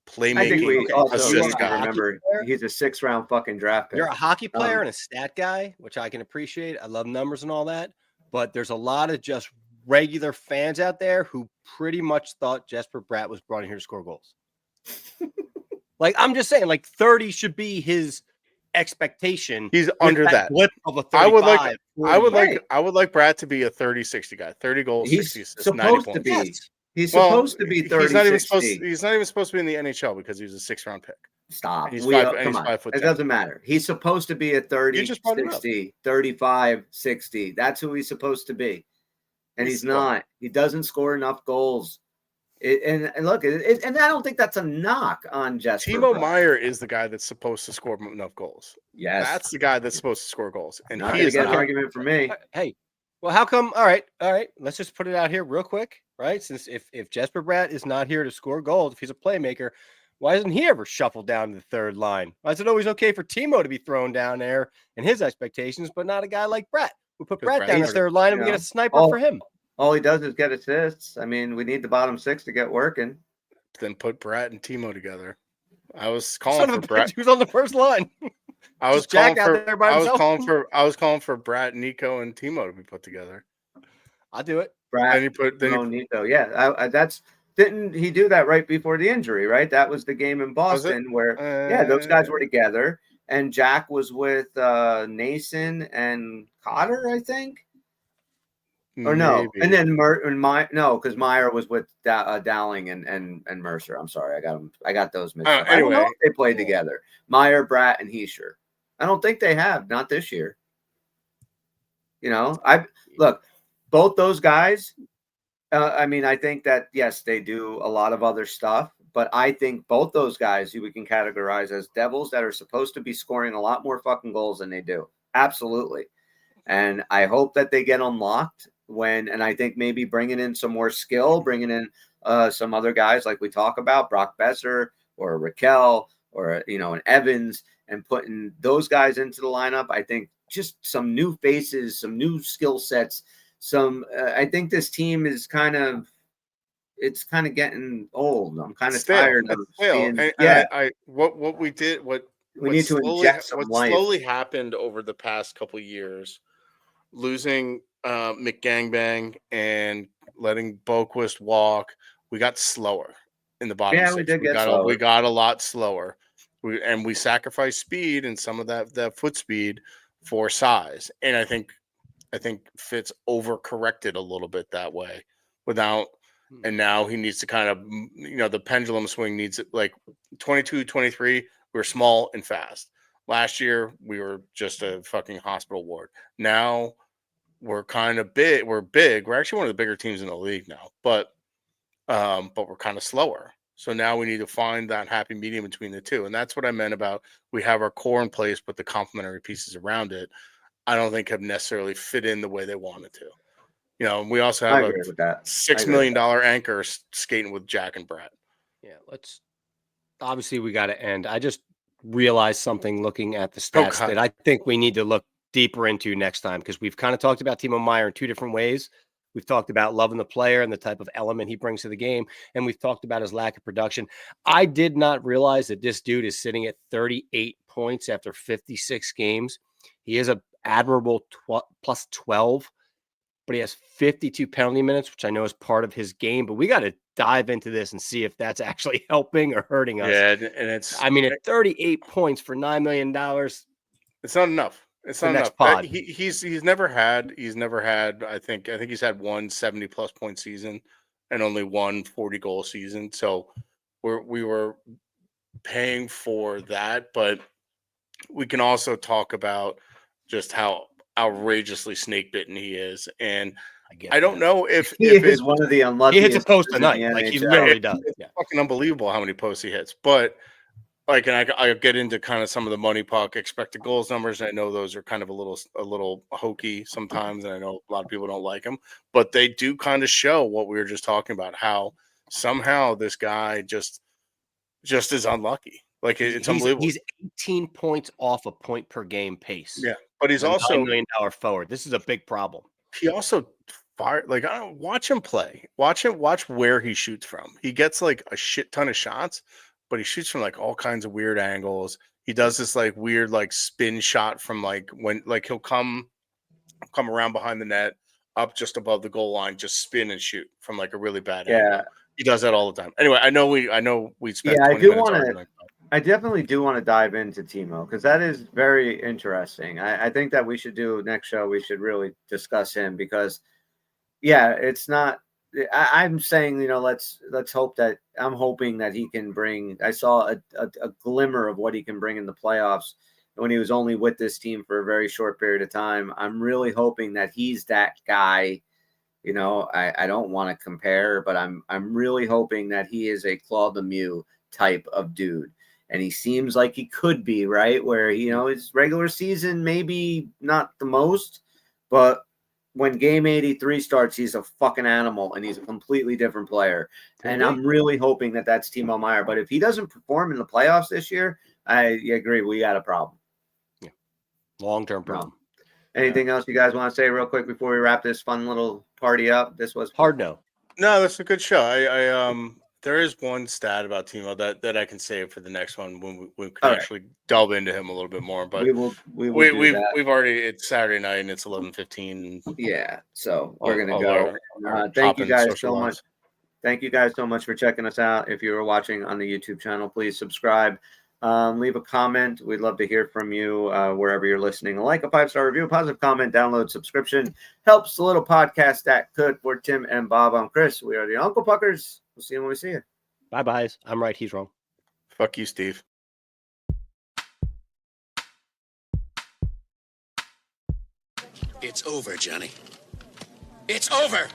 playmaking I think we also assist need to guy. remember he's a 6th-round fucking draft pick. You're a hockey player and a stat guy, which I can appreciate. I love numbers and all that. But there's a lot of just regular fans out there who pretty much thought Jesper Bratt was brought in here to score goals. Like, I'm just saying, like 30 should be his expectation. He's under that blip of a 35. I would like Bratt to be a 30-60 guy. 30 goals, he's 60 assists, supposed 90 to points. be. Yes. He's supposed to be 30. He's not even supposed to be in the NHL because he was a 6th-round pick. Stop. And he's Come on. 5'10". It doesn't matter. He's supposed to be a 30, You just brought it up. 60, 35, 60. That's who he's supposed to be. And he's not. He doesn't score enough goals. And look, and I don't think that's a knock on Jesper. Timo Meier is the guy that's supposed to score enough goals. Yes. That's the guy that's supposed to score goals. And not he is an not. argument for me. Hey, well, how come? All right. Let's just put it out here real quick, right? Since if Jesper Bratt is not here to score goals, if he's a playmaker, why isn't he ever shuffled down to the third line? Why is it always okay for Timo to be thrown down there and his expectations, but not a guy like Bratt who put Bratt down the third line and we get a sniper for him? All he does is get assists. I mean, we need the bottom 6 to get working. Then put Bratt and Timo together. I was calling for Bratt. Who's on the first line? I was calling for Bratt, Nico, and Timo to be put together. I'll do it. Bratt, Nico. Yeah, didn't he do that right before the injury? Right, that was the game in Boston where those guys were together, and Jack was with Nason and Cotter, I think. Or no, maybe. And then because Meyer was with Dowling and Mercer. I'm sorry, I got those mixed up. Anyway, I don't know if they played together. Meyer, Bratt, and Heischer. I don't think they have. Not this year. Look, both those guys. I mean, I think that yes, they do a lot of other stuff, but I think both those guys we can categorize as Devils that are supposed to be scoring a lot more fucking goals than they do. Absolutely, and I hope that they get unlocked. And I think maybe bringing in some more skill, bringing in some other guys like we talk about, Brock Boeser or Raquel or, an Evans, and putting those guys into the lineup. I think just some new faces, some new skill sets. I think this team is it's kind of getting old. I'm kind of tired of seeing. What we did, we need to inject some life. What slowly happened over the past couple of years, losing McGangbang and letting Boquist walk, we got slower in the bottom. Yeah, we did get slower. We got a lot slower. We sacrificed speed and some of that foot speed for size. And I think Fitz overcorrected a little bit that way and now he needs to kind of, the pendulum swing needs it like 22, 23, we were small and fast. Last year, we were just a fucking hospital ward. Now we're kind of big. We're big. We're actually one of the bigger teams in the league now, but we're kind of slower. So now we need to find that happy medium between the two. And that's what I meant about we have our core in place, but the complementary pieces around it, I don't think have necessarily fit in the way they wanted to. We also have a $6 million anchor skating with Jack and Bratt. Yeah, obviously we got to end. I just realized something looking at the stats that I think we need to look deeper into next time, because we've kind of talked about Timo Meier in two different ways. We've talked about loving the player and the type of element he brings to the game, and we've talked about his lack of production. I did not realize that this dude is sitting at 38 points after 56 games. He is a admirable plus 12, but he has 52 penalty minutes, which I know is part of his game, but we got to dive into this and see if that's actually helping or hurting us. Yeah, and at 38 points for $9 million, it's not enough. It's not enough. Pod. He's never had. I think he's had one 70+ point season and only one 40-goal season. So we were paying for that, but we can also talk about just how outrageously snake bitten he is. And I don't know if he is one of the unlucky. He hits a post a night, like he literally does. It's fucking unbelievable how many posts he hits, but. Like, and I get into kind of some of the money puck expected goals numbers. And I know those are kind of a little hokey sometimes, and I know a lot of people don't like them, but they do kind of show what we were just talking about. How somehow this guy just is unlucky. Like it's unbelievable. He's 18 points off a point per game pace. Yeah, but he's also $9 million forward. This is a big problem. he also fire like I don't watch him play. Watch where he shoots from. He gets like a shit ton of shots, but he shoots from like all kinds of weird angles. He does this like weird like spin shot from like when like he'll come around behind the net, up just above the goal line, just spin and shoot from like a really bad Yeah. angle. He does that all the time. Anyway, I know we spent Yeah, I 20 do minutes want to. arguing. I definitely do want to dive into Timo because that is very interesting. I think that we should do next show. We should really discuss him because, yeah, it's not. I'm saying, let's hope that I'm hoping that he can bring. I saw a glimmer of what he can bring in the playoffs when he was only with this team for a very short period of time. I'm really hoping that he's that guy. I don't want to compare, but I'm really hoping that he is a Claude Lemieux type of dude. And he seems like he could be, right? Where, his regular season, maybe not the most, but when game 83 starts, he's a fucking animal and he's a completely different player. And I'm really hoping that that's Timo Meier. But if he doesn't perform in the playoffs this year, I agree. We got a problem. Yeah. Long-term problem. Anything else you guys want to say real quick before we wrap this fun little party up? This was hard. No, that's a good show. I there is one stat about Timo that I can save for the next one when we can actually delve into him a little bit more. But we've already, it's Saturday night and it's 11:15. Yeah, so we're gonna go. Thank you guys so much. Thank you guys so much for checking us out. If you are watching on the YouTube channel, please subscribe. Leave a comment. We'd love to hear from you wherever you're listening. Like a 5-star review, a positive comment, download, subscription helps the little podcast that could. For Tim and Bob, I'm Chris. We are the Uncle Puckers. We'll see you when we see you. Bye byes. I'm right. He's wrong. Fuck you, Steve. It's over, Johnny. It's over.